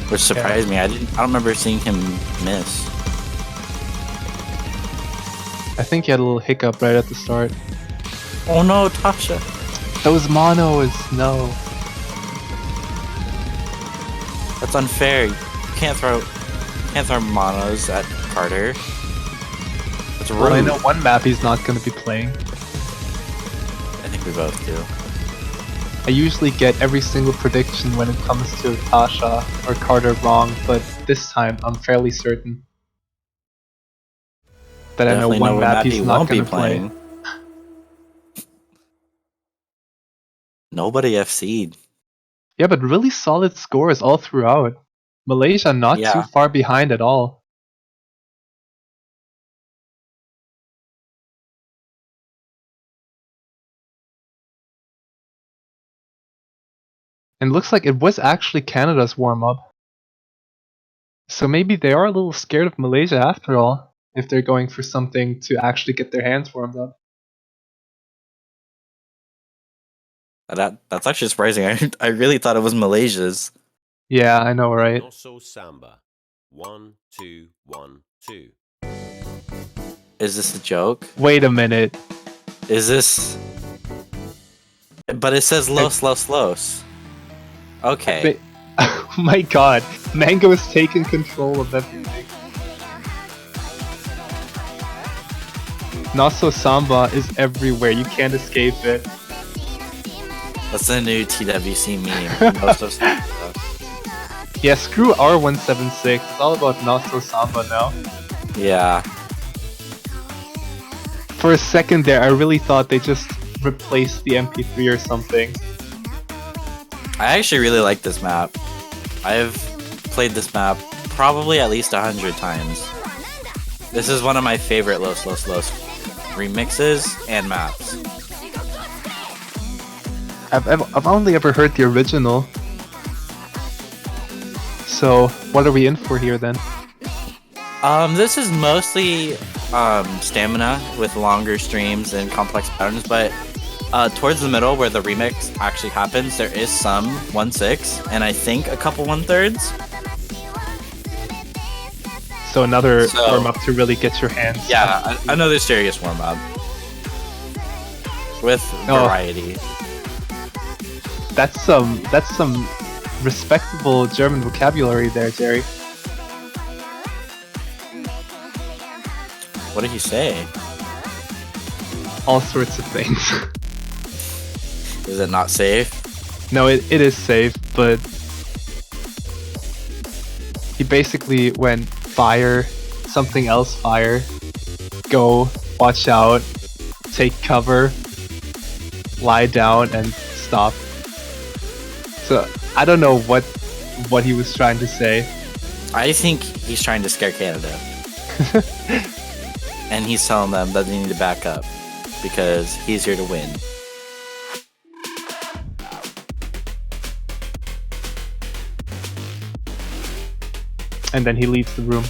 Which surprised me. I don't remember seeing him miss. I think he had a little hiccup right at the start. Oh no, Tasha. Those monos, no. That's unfair. You can't throw monos at Carter. That's rude. Well, I know one map he's not going to be playing. I think we both do. I usually get every single prediction when it comes to Tasha or Carter wrong, but this time I'm fairly certain that Definitely I know one map he's not going to play. Nobody FC'd. Yeah, but really solid scores all throughout. Malaysia not too far behind at all. And looks like it was actually Canada's warm-up. So maybe they are a little scared of Malaysia after all, if they're going for something to actually get their hands warmed up. That's actually surprising. I really thought it was Malaysia's. Yeah, I know, right? Also Samba. 1, 2, 1, 2. Is this a joke? Wait a minute. Is this... But it says Los. Okay. Oh my god. Mango is taking control of everything. Naso Samba is everywhere. You can't escape it. That's the new TWC meme. Most of stuff. Yeah, screw R176. It's all about Naso Samba now. Yeah. For a second there, I really thought they just replaced the MP3 or something. I actually really like this map. I've played this map probably at least 100 times. This is one of my favorite Los remixes and maps. I've only ever heard the original. So, what are we in for here then? This is mostly stamina with longer streams and complex patterns, but towards the middle where the remix actually happens, there is some 1/6 and I think a couple 1/3. So another warm-up to really get your hands. Yeah, another serious warm-up. With variety. That's some respectable German vocabulary there, Jerry. What did he say? All sorts of things. Is it not safe? No, it is safe, but he basically went fire, something else fire, go, watch out, take cover, lie down, and stop. So I don't know what he was trying to say. I think he's trying to scare Canada. And he's telling them that they need to back up because he's here to win. And then he leaves the room.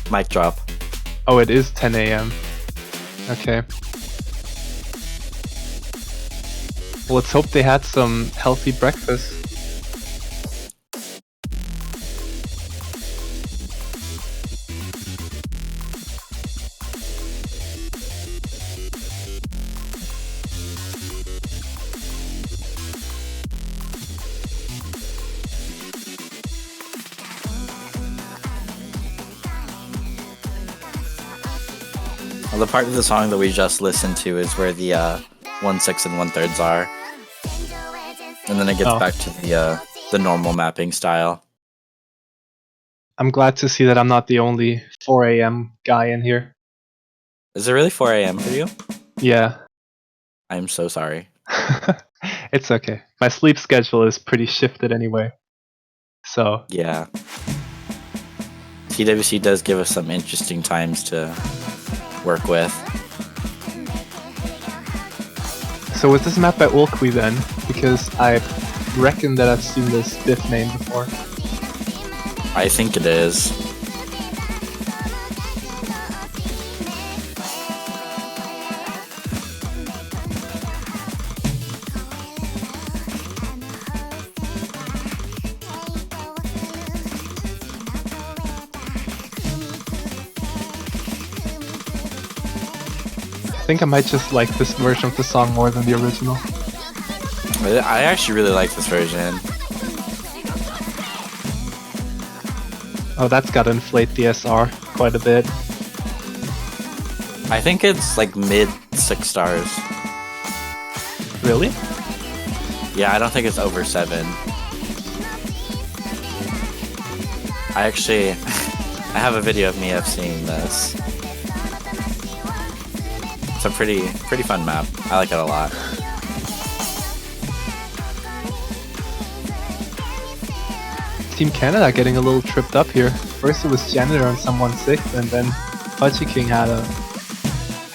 Mic drop. Oh, it is 10 a.m. Okay. Well, let's hope they had some healthy breakfast. Well, the part of the song that we just listened to is where the 1/6 and 1/3 are. And then it gets back to the normal mapping style. I'm glad to see that I'm not the only 4 a.m. guy in here. Is it really 4 a.m. for you? Yeah. I'm so sorry. It's okay. My sleep schedule is pretty shifted anyway. So. Yeah. TWC does give us some interesting times to work with. So was this map by Ulqui then? Because I reckon that I've seen this diff name before. I think it is. I think I might just like this version of the song more than the original. I actually really like this version. Oh, that's gotta inflate the SR quite a bit. I think it's like mid 6 stars. Really? Yeah, I don't think it's over 7. I actually, I have a video of me seeing this. It's a pretty fun map. I like it a lot. Team Canada getting a little tripped up here. First it was Janitor on some 1/6, and then Pudgy King had an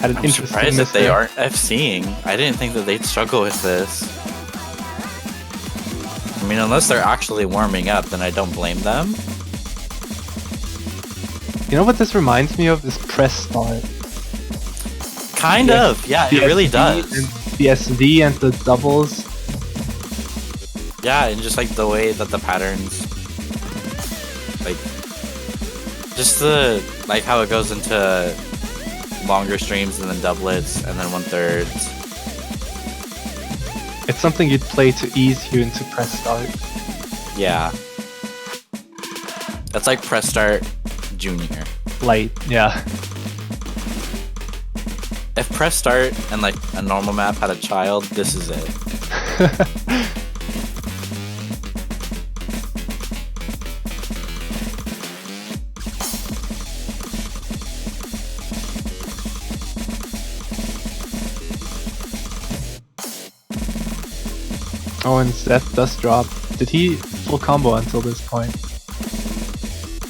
I'm interesting surprised miss that they there. aren't FCing. I didn't think that they'd struggle with this. I mean, unless they're actually warming up, then I don't blame them. You know what this reminds me of is Press Start. Kind of, yeah, it really does. And the SV and the doubles. Yeah, and just like the way that the patterns, like, just the, like how it goes into longer streams and then doublets and then 1/3. It's something you'd play to ease you into Press Start. Yeah. That's like Press Start Junior. Light, yeah. If press start and like a normal map had a child, this is it. Oh, and Seth does drop. Did he full combo until this point?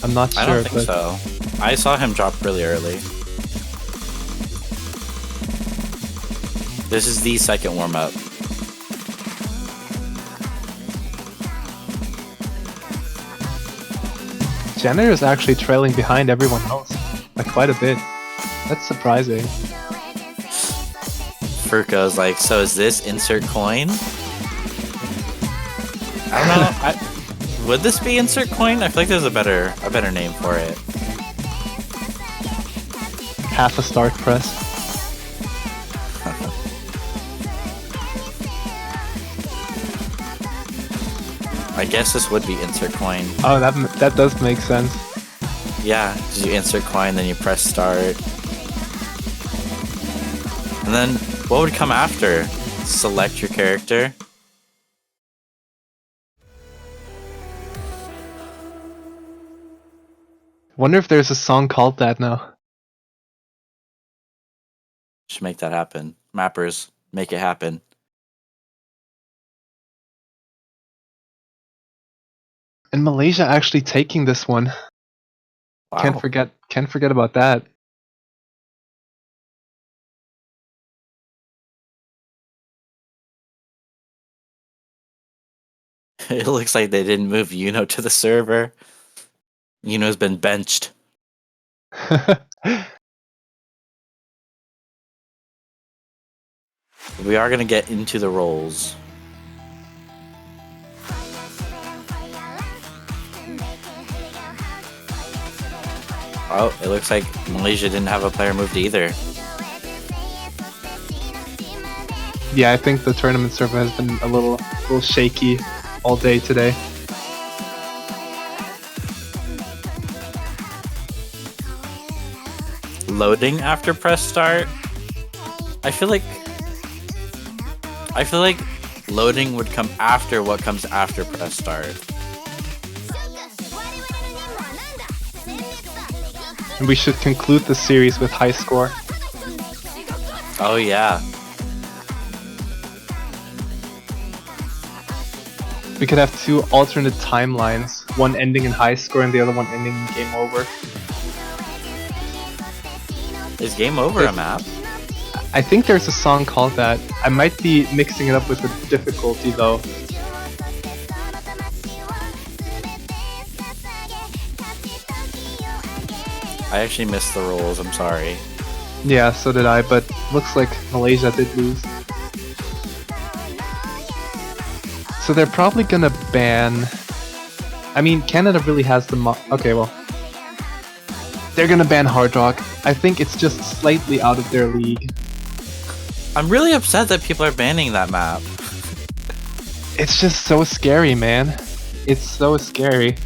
I'm not sure. I don't think but so. I saw him drop really early. This is the second warm-up. Jenner is actually trailing behind everyone else by quite a bit. That's surprising. Furco's like, so is this insert coin? I don't know. Would this be insert coin? I feel like there's a better name for it. Half a start press. I guess this would be insert coin. Oh, that does make sense. Yeah, 'cause you insert coin, then you press start. And then what would come after? Select your character. Wonder if there's a song called that now. Should make that happen. Mappers, make it happen. And Malaysia actually taking this one. Wow. Can't forget about that. It looks like they didn't move Yuno to the server. Yuno's been benched. We are gonna get into the roles. Oh, it looks like Malaysia didn't have a player moved either. Yeah, I think the tournament server has been a little shaky all day today. Loading after press start. I feel like loading would come after what comes after press start. And we should conclude the series with high score. Oh yeah. We could have two alternate timelines, one ending in high score and the other one ending in game over. Is game over a map? I think there's a song called that. I might be mixing it up with the difficulty though. I actually missed the rules, I'm sorry. Yeah, so did I, but looks like Malaysia did lose. So they're probably gonna ban... I mean, Canada really has the okay, well... They're gonna ban Hard Rock. I think it's just slightly out of their league. I'm really upset that people are banning that map. It's just so scary, man. It's so scary.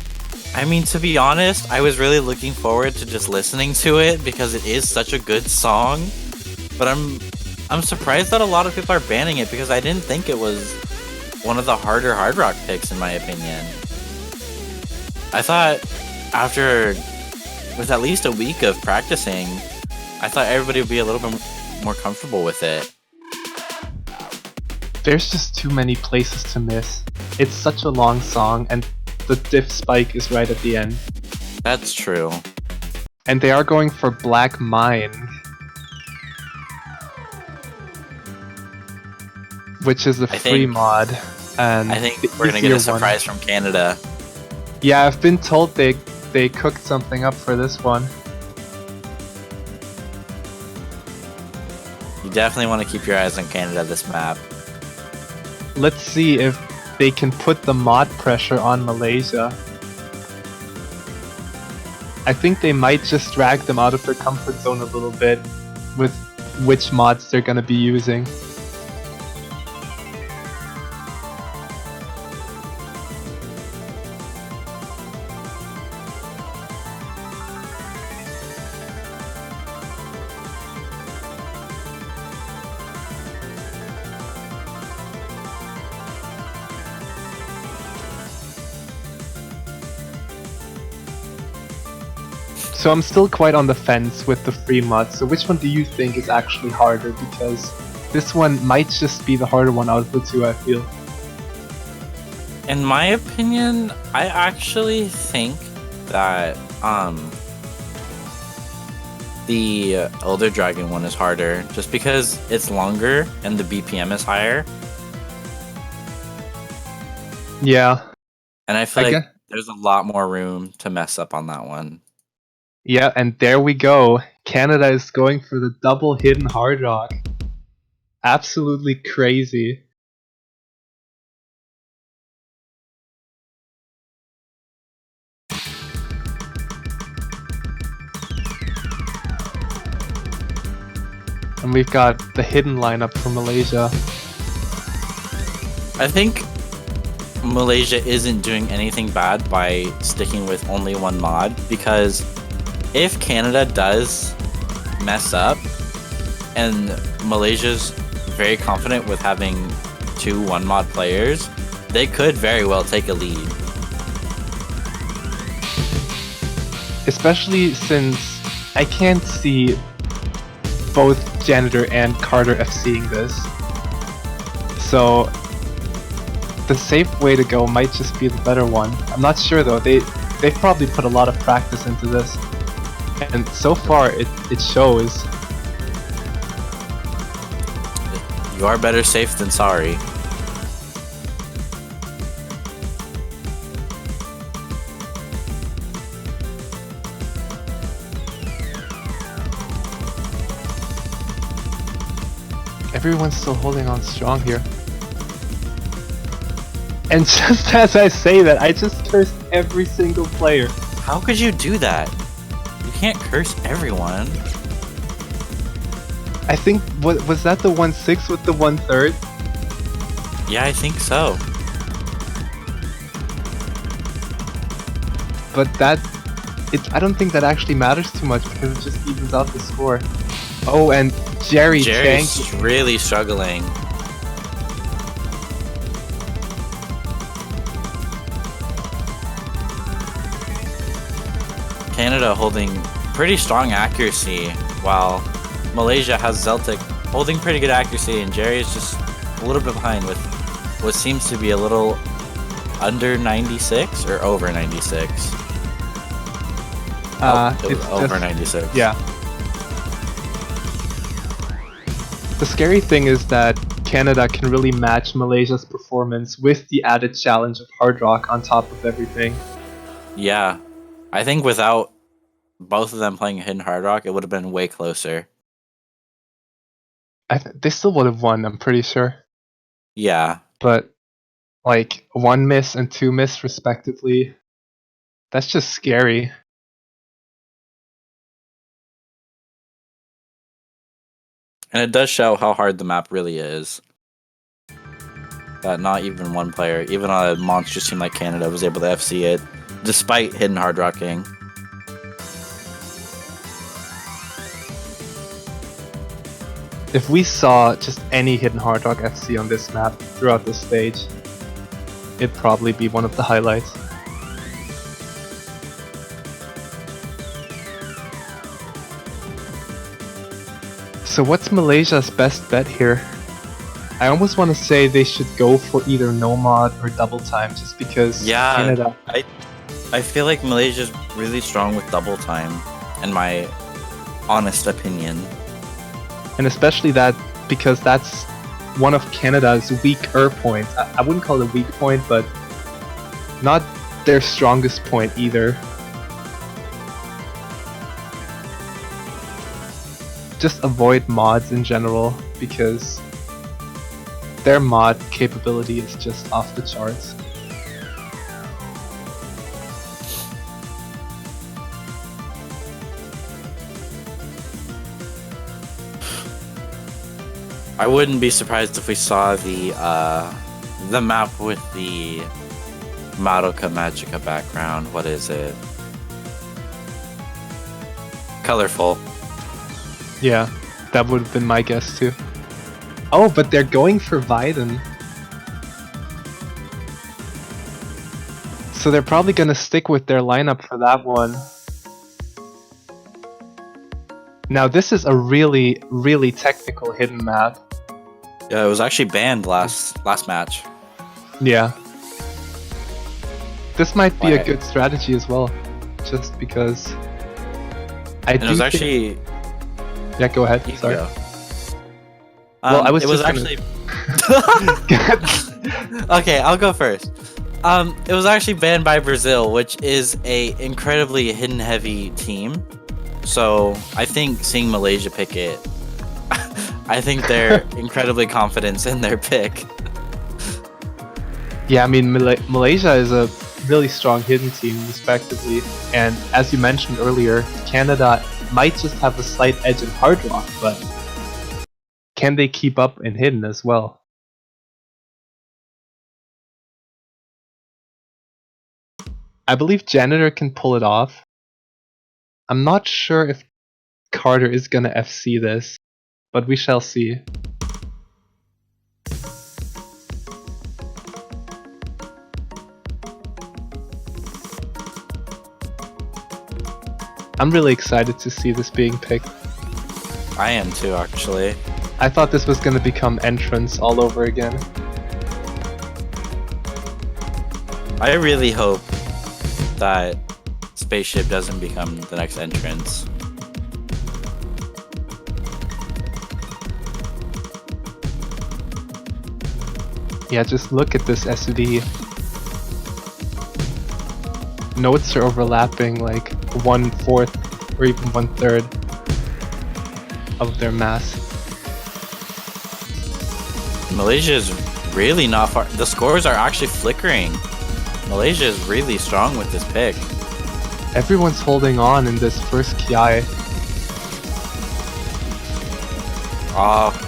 I mean, to be honest, I was really looking forward to just listening to it because it is such a good song. But I'm surprised that a lot of people are banning it because I didn't think it was one of the harder Hard Rock picks in my opinion. I thought with at least a week of practicing, I thought everybody would be a little bit more comfortable with it. There's just too many places to miss. It's such a long song and the diff spike is right at the end. That's true. And they are going for Black Mine, which is a free mod. And I think we're gonna get a surprise from Canada. Yeah, I've been told they cooked something up for this one. You definitely want to keep your eyes on Canada this map. Let's see if they can put the mod pressure on Malaysia. I think they might just drag them out of their comfort zone a little bit with which mods they're gonna be using. So I'm still quite on the fence with the free mod. So which one do you think is actually harder? Because this one might just be the harder one out of the two, I feel. In my opinion, I actually think that the Elder Dragon one is harder, just because it's longer and the BPM is higher. Yeah. And I feel like there's a lot more room to mess up on that one. Yeah, and there we go. Canada is going for the double hidden hard rock. Absolutely crazy. And we've got the hidden lineup for Malaysia. I think Malaysia isn't doing anything bad by sticking with only one mod, because if Canada does mess up and Malaysia's very confident with having 2 1-mod players, they could very well take a lead. Especially since I can't see both Janitor and Carter FCing this. So the safe way to go might just be the better one. I'm not sure though. They've probably put a lot of practice into this, and so far it shows. You are better safe than sorry. Everyone's still holding on strong here. And just as I say that, I just cursed every single player. How could you do that? You can't curse everyone. I think, was that the 1-6 with the 1/3? Yeah, I think so. But I don't think that actually matters too much because it just evens out the score. Oh, and Jerry's really struggling. Canada holding pretty strong accuracy, while Malaysia has Zeltic holding pretty good accuracy, and Jerry is just a little bit behind with what seems to be a little under 96 or over 96. It's over just, 96. Yeah. The scary thing is that Canada can really match Malaysia's performance with the added challenge of hard rock on top of everything. Yeah. I think without both of them playing hidden hard rock, it would have been way closer. They still would have won, I'm pretty sure. Yeah. But, like, 1 miss and 2 miss respectively, that's just scary. And it does show how hard the map really is. That not even one player, even on a monstrous team like Canada, was able to FC it, despite hidden hard rocking. If we saw just any hidden hard rock FC on this map throughout this stage, it'd probably be one of the highlights. So what's Malaysia's best bet here? I almost want to say they should go for either no mod or double time, just because Canada. I feel like Malaysia's really strong with double time, in my honest opinion. And especially that, because that's one of Canada's weaker points. I wouldn't call it a weak point, but not their strongest point either. Just avoid mods in general, because their mod capability is just off the charts. I wouldn't be surprised if we saw the map with the Madoka Magica background. What is it? Colorful. Yeah, that would have been my guess too. Oh, but they're going for Vidon. So they're probably going to stick with their lineup for that one. Now this is a really, really technical hidden map. Yeah, it was actually banned last match. Yeah. This might be a Right. good strategy as well, just because And it was actually. Yeah, go ahead. You Sorry. go. Well, I was It was just actually. Okay, I'll go first. It was actually banned by Brazil, which is a incredibly hidden heavy team. So I think seeing Malaysia pick it, I think they're incredibly confident in their pick. Yeah, I mean, Malaysia is a really strong hidden team, respectively. And as you mentioned earlier, Canada might just have a slight edge in hard rock, but can they keep up in hidden as well? I believe Janitor can pull it off. I'm not sure if Carter is gonna FC this, but we shall see. I'm really excited to see this being picked. I am too, actually. I thought this was gonna become entrance all over again. I really hope that Spaceship doesn't become the next entrance. Yeah, just look at this SV. Notes are overlapping like 1/4 or even 1/3 of their mass. Malaysia is really not far. The scores are actually flickering. Malaysia is really strong with this pick. Everyone's holding on in this first Kiai.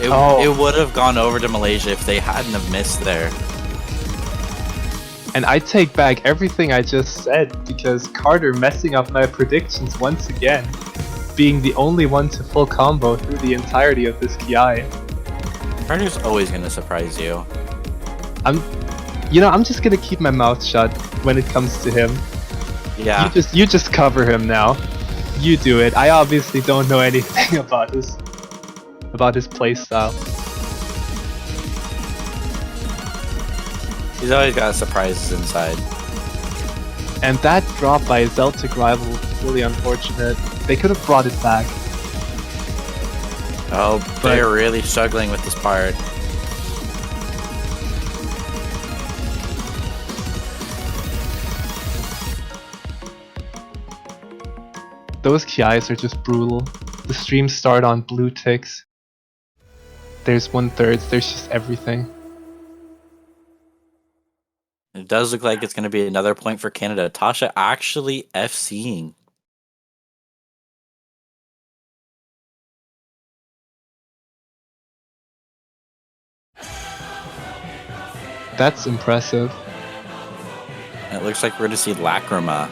It would have gone over to Malaysia if they hadn't have missed there. And I take back everything I just said because Carter messing up my predictions once again, being the only one to full combo through the entirety of this Kiai. Carter's always gonna surprise you. I'm just gonna keep my mouth shut when it comes to him. Yeah. You just cover him now. You do it. I obviously don't know anything about his playstyle. He's always got surprises inside. And that drop by Celtic rival was really unfortunate. They could have brought it back. Oh, they're really struggling with this part. Those Kiais are just brutal. The streams start on blue ticks. There's 1/3, there's just everything. It does look like it's going to be another point for Canada. Tasha actually FCing. That's impressive. It looks like we're going to see Lacrima.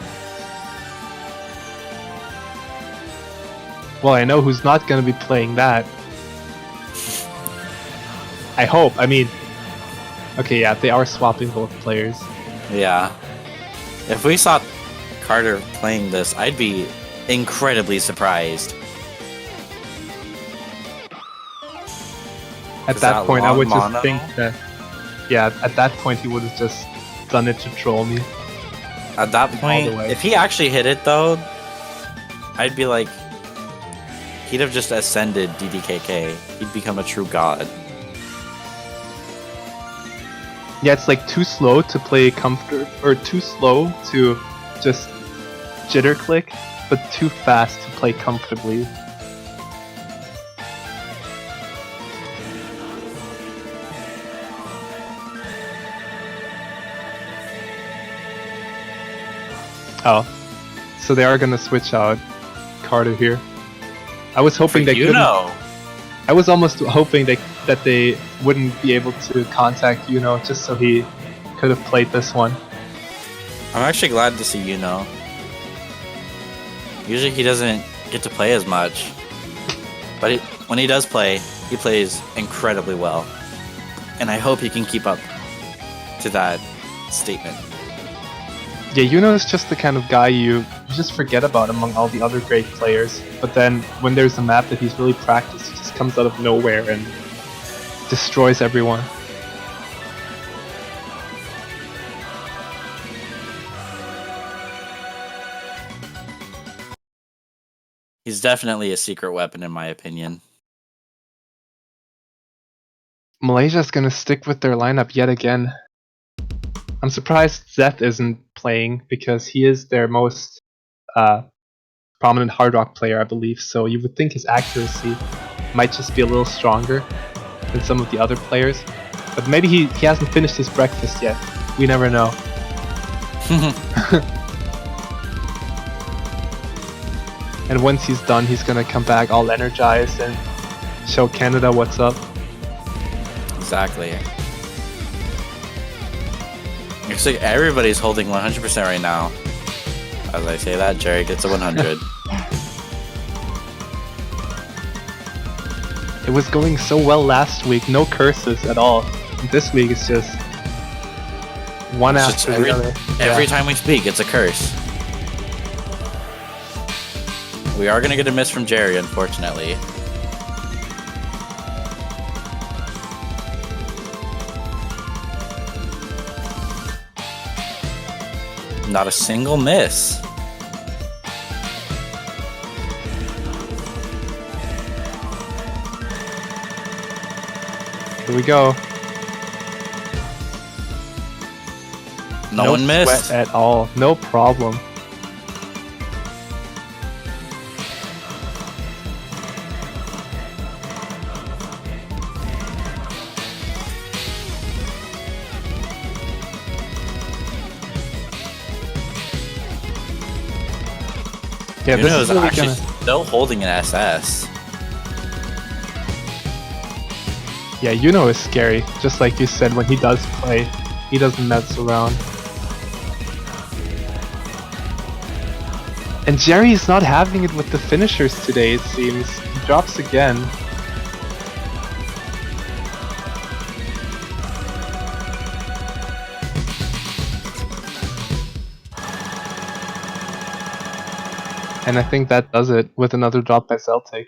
Well, I know who's not gonna be playing that. I hope. I mean, okay, yeah, they are swapping both players. Yeah. If we saw Carter playing this, I'd be incredibly surprised. At 'Cause that point, I long would just mono? think that, yeah, at that point he would have just done it to troll me. At that point, the way. if he actually hit it though, I'd be like, he'd have just ascended DDKK. He'd become a true god. Yeah, it's like too slow to play comfort, or too slow to just jitter click, but too fast to play comfortably. Oh, so they are gonna switch out Carter here. I was hoping they couldn't. I was almost hoping that they wouldn't be able to contact just so he could have played this one. I'm actually glad to see Usually he doesn't get to play as much, but when he does play, he plays incredibly well. And I hope he can keep up to that statement. Yeah, is just the kind of guy you just forget about among all the other great players. But then when there's a map that he's really practiced, he just comes out of nowhere and destroys everyone. He's definitely a secret weapon, in my opinion. Malaysia's gonna stick with their lineup yet again. I'm surprised Zeth isn't playing because he is their most prominent hard rock player, I believe. So you would think his accuracy might just be a little stronger than some of the other players. But maybe he hasn't finished his breakfast yet. We never know. And once he's done, he's gonna come back all energized and show Canada what's up. Exactly. Looks like everybody's holding 100% right now. As I say that, Jerry gets a 100. It was going so well last week, no curses at all. This week it's just one It's after just the other. Every time we speak, it's a curse. We are gonna get a miss from Jerry, unfortunately. Not a single miss. Here we go. No one missed. Sweat at all. No problem. Yeah, this Yuno's is really actually gonna... still holding an SS. Yeah, Yuno is scary. Just like you said, when he does play, he doesn't mess around. And Jerry is not having it with the finishers today, it seems. He drops again. And I think that does it with another drop by Celtic.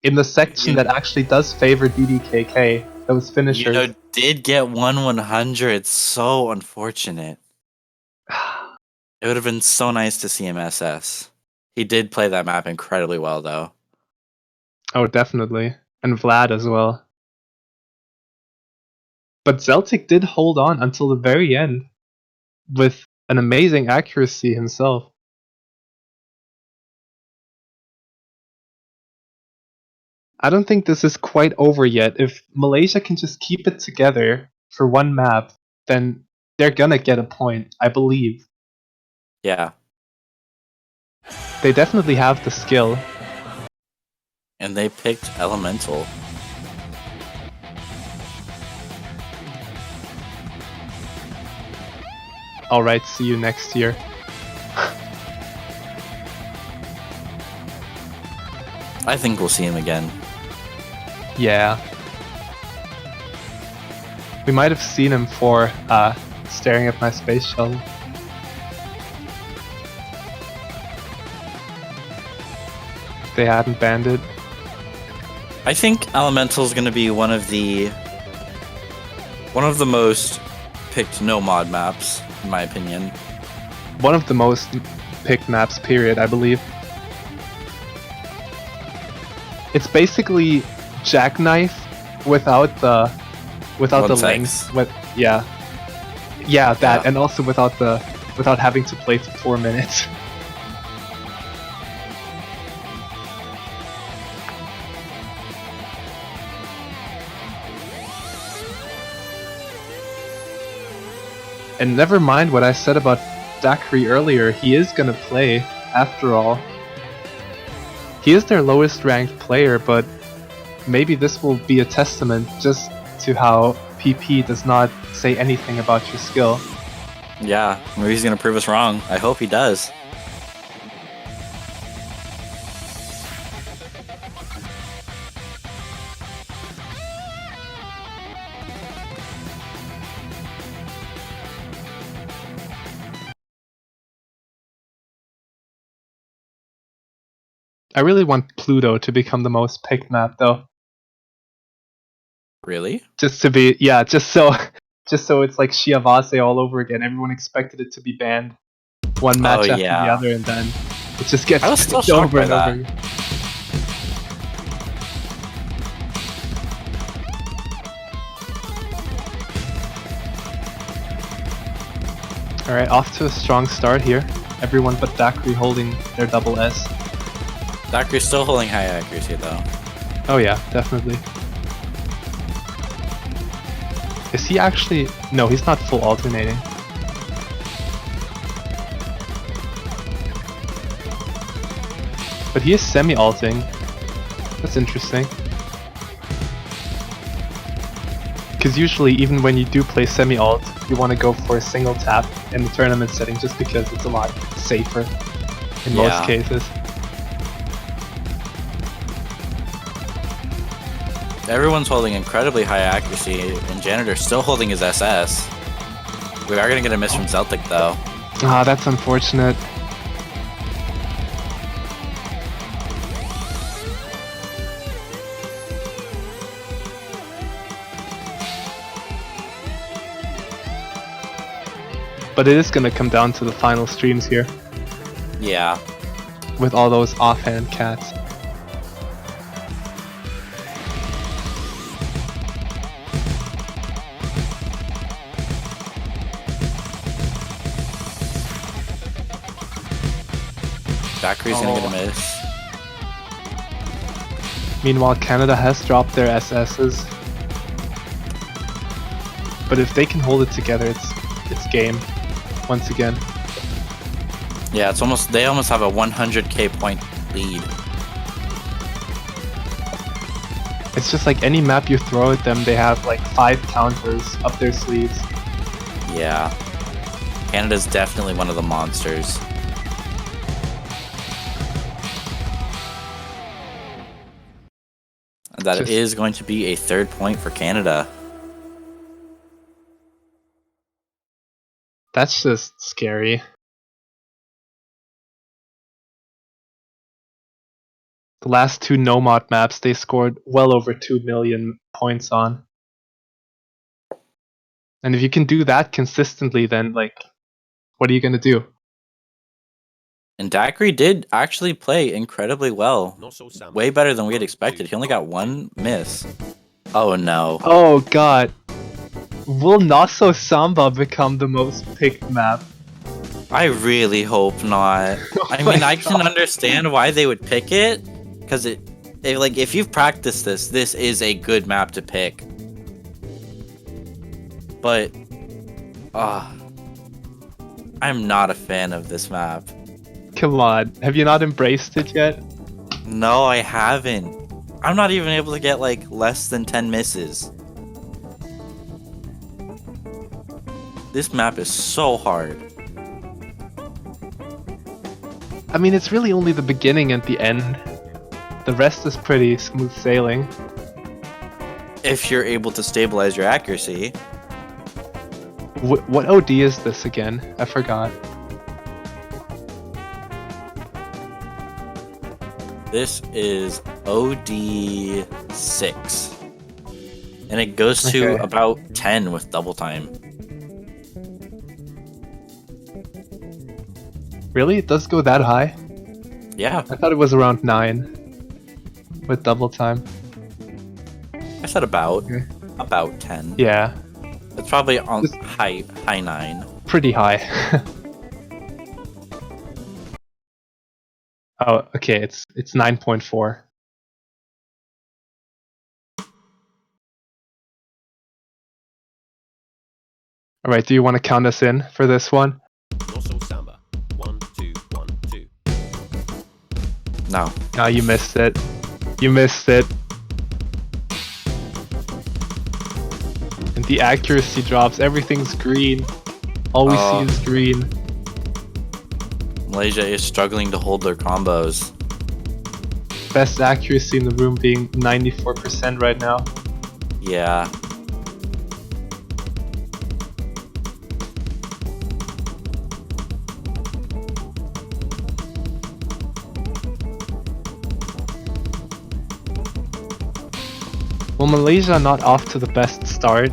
In the section that actually does favor DDKK, those finishers. Yuno did get 1/100. So unfortunate. It would have been so nice to see him SS. He did play that map incredibly well, though. Oh, definitely. And Vlad as well. But Celtic did hold on until the very end with an amazing accuracy himself. I don't think this is quite over yet. If Malaysia can just keep it together for one map, then they're gonna get a point, I believe. Yeah. They definitely have the skill. And they picked Elemental. Alright, see you next year. I think we'll see him again. Yeah. We might have seen him for staring at my space shuttle. They hadn't banned it. I think Elemental is going to be one of the most picked no mod maps, in my opinion. One of the most picked maps, period, I believe. It's basically Jackknife without the length. Yeah, that, and also without having to play for 4 minutes. And never mind what I said about Dakri earlier, he is gonna play, after all. He is their lowest ranked player, but maybe this will be a testament just to how PP does not say anything about your skill. Yeah, maybe he's going to prove us wrong. I hope he does. I really want Pluto to become the most picked map, though. Really? Just to be, yeah, just so it's like Shiavase all over again. Everyone expected it to be banned one match Oh, after the yeah. other, and then it just gets I was still picked shocked over by and that. over again. Alright, off to a strong start here. Everyone but Dakri holding their double S. Dakri's still holding high accuracy though. Oh yeah, definitely. Is he actually... No, he's not full alternating. But he is semi-alting. That's interesting. Because usually, even when you do play semi-alt, you want to go for a single tap in the tournament setting just because it's a lot safer in most cases. Everyone's holding incredibly high accuracy, and Janitor's still holding his SS. We are gonna get a miss from Celtic though. Ah, that's unfortunate. But it is gonna come down to the final streams here, Yeah. with all those offhand cats. Dakri's gonna get a miss. Meanwhile, Canada has dropped their SSs. But if they can hold it together, it's game once again. Yeah, it's almost they almost have a 100k point lead. It's just like any map you throw at them, they have like 5 counters up their sleeves. Yeah. Canada's definitely one of the monsters. And that is going to be a 3rd point for Canada. That's just scary. The last 2 no-mod maps they scored well over 2 million points on. And if you can do that consistently, then like, what are you gonna do? And Dakri did actually play incredibly well. Not so Sam. Way better than we had expected. He only got 1 miss. Oh no. Oh god. Will Naso Samba become the most picked map? I really hope not. I mean, I can understand why they would pick it, because like if you've practiced this is a good map to pick. But, I'm not a fan of this map. Come on, have you not embraced it yet? No, I haven't. I'm not even able to get like less than 10 misses. This map is so hard. I mean, it's really only the beginning and the end. The rest is pretty smooth sailing. If you're able to stabilize your accuracy. What OD is this again? I forgot. This is OD6. And it goes to about 10 with double time. Really? It does go that high? Yeah. I thought it was around 9 with double time. I said about 10. Yeah. It's probably on high 9. Pretty high. Oh, okay, it's 9.4. Alright, do you want to count us in for this one? Not so Samba. 1, 2, 1, 2. No. Ah, you missed it. You missed it. And the accuracy drops. Everything's green. All we see is green. Malaysia is struggling to hold their combos. Best accuracy in the room being 94% right now. Yeah. Well, Malaysia not off to the best start,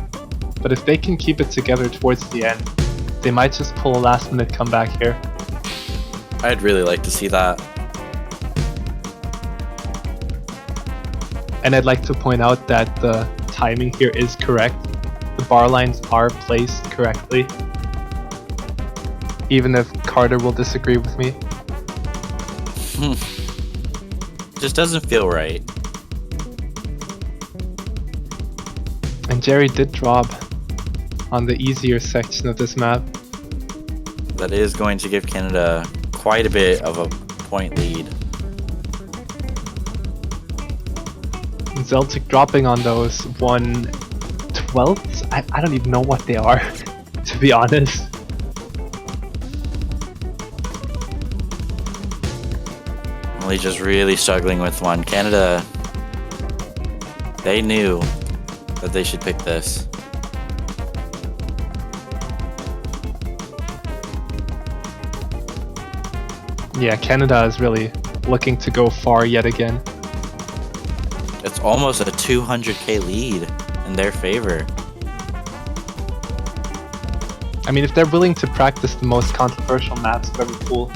but if they can keep it together towards the end, they might just pull a last minute comeback here. I'd really like to see that. And I'd like to point out that the timing here is correct. The bar lines are placed correctly. Even if Carter will disagree with me. Just doesn't feel right. And Jerry did drop on the easier section of this map. That is going to give Canada quite a bit of a point lead. And Celtic dropping on those 1/12ths? I don't even know what they are, to be honest. Malaysia's really struggling with one. Canada, they knew that they should pick this. Yeah, Canada is really looking to go far yet again. It's almost a 200k lead in their favor. I mean, if they're willing to practice the most controversial maps of every pool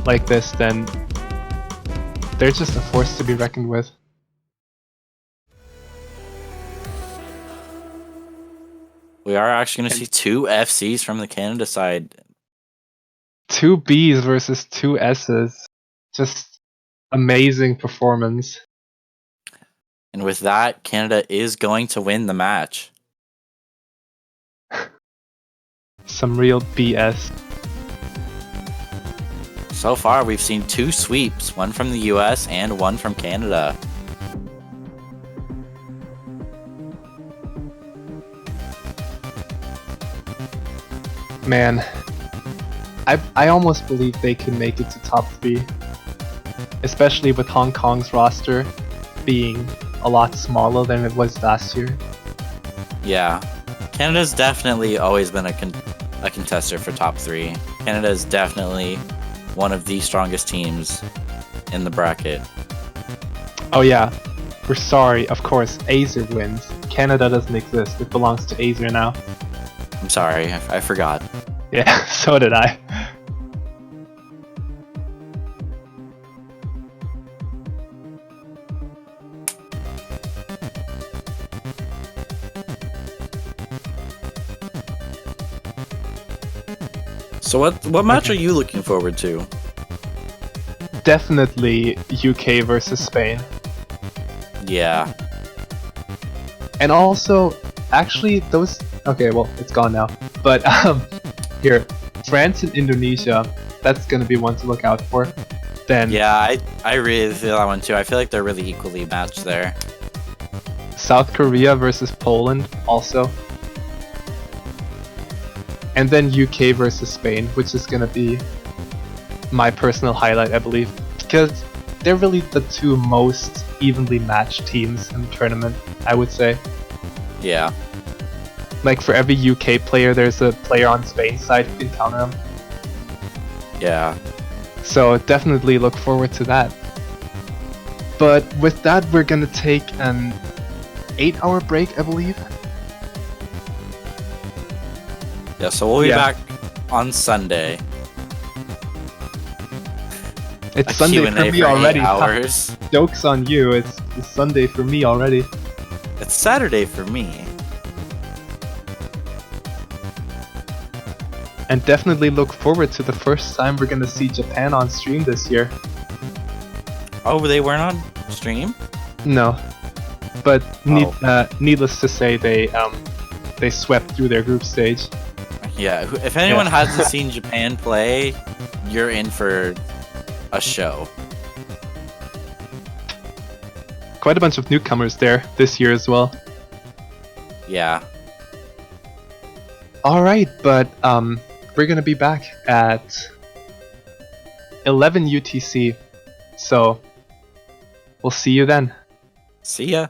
like this, then they're just a force to be reckoned with. We are actually going to see two FCs from the Canada side. 2 Bs versus 2 S's. Just amazing performance. And with that, Canada is going to win the match. Some real BS. So far, we've seen 2 sweeps, one from the US and one from Canada. Man, I almost believe they can make it to top 3. Especially with Hong Kong's roster being a lot smaller than it was last year. Yeah, Canada's definitely always been a contester for top 3. Canada is definitely one of the strongest teams in the bracket. Oh yeah, we're sorry, of course, Azer wins. Canada doesn't exist, it belongs to Azer now. I'm sorry, I forgot. Yeah, so did I. So what match are you looking forward to? Definitely UK versus Spain. Yeah. And also, actually, those... Okay, well, it's gone now. But, here, France and Indonesia, that's gonna be one to look out for. Then, Yeah, I really feel that one too. I feel like they're really equally matched there. South Korea versus Poland, also. And then UK versus Spain, which is gonna be my personal highlight, I believe. Because they're really the 2 most evenly matched teams in the tournament, I would say. Yeah. Like, for every UK player, there's a player on Spain's side who can counter them. Yeah. So definitely look forward to that. But with that, we're gonna take an 8-hour break, I believe. Yeah, so we'll be Yeah. back on Sunday. It's A Sunday Q&A for me for 8 already. hours. Joke's on you, it's Sunday for me already. It's Saturday for me. And definitely look forward to the first time we're gonna see Japan on stream this year. Oh, they weren't on stream? No. But Oh. needless to say, they swept through their group stage. Yeah, if anyone Yeah. hasn't seen Japan play, you're in for a show. Quite a bunch of newcomers there this year as well. Yeah. Alright, but we're gonna be back at 11 UTC, so we'll see you then. See ya.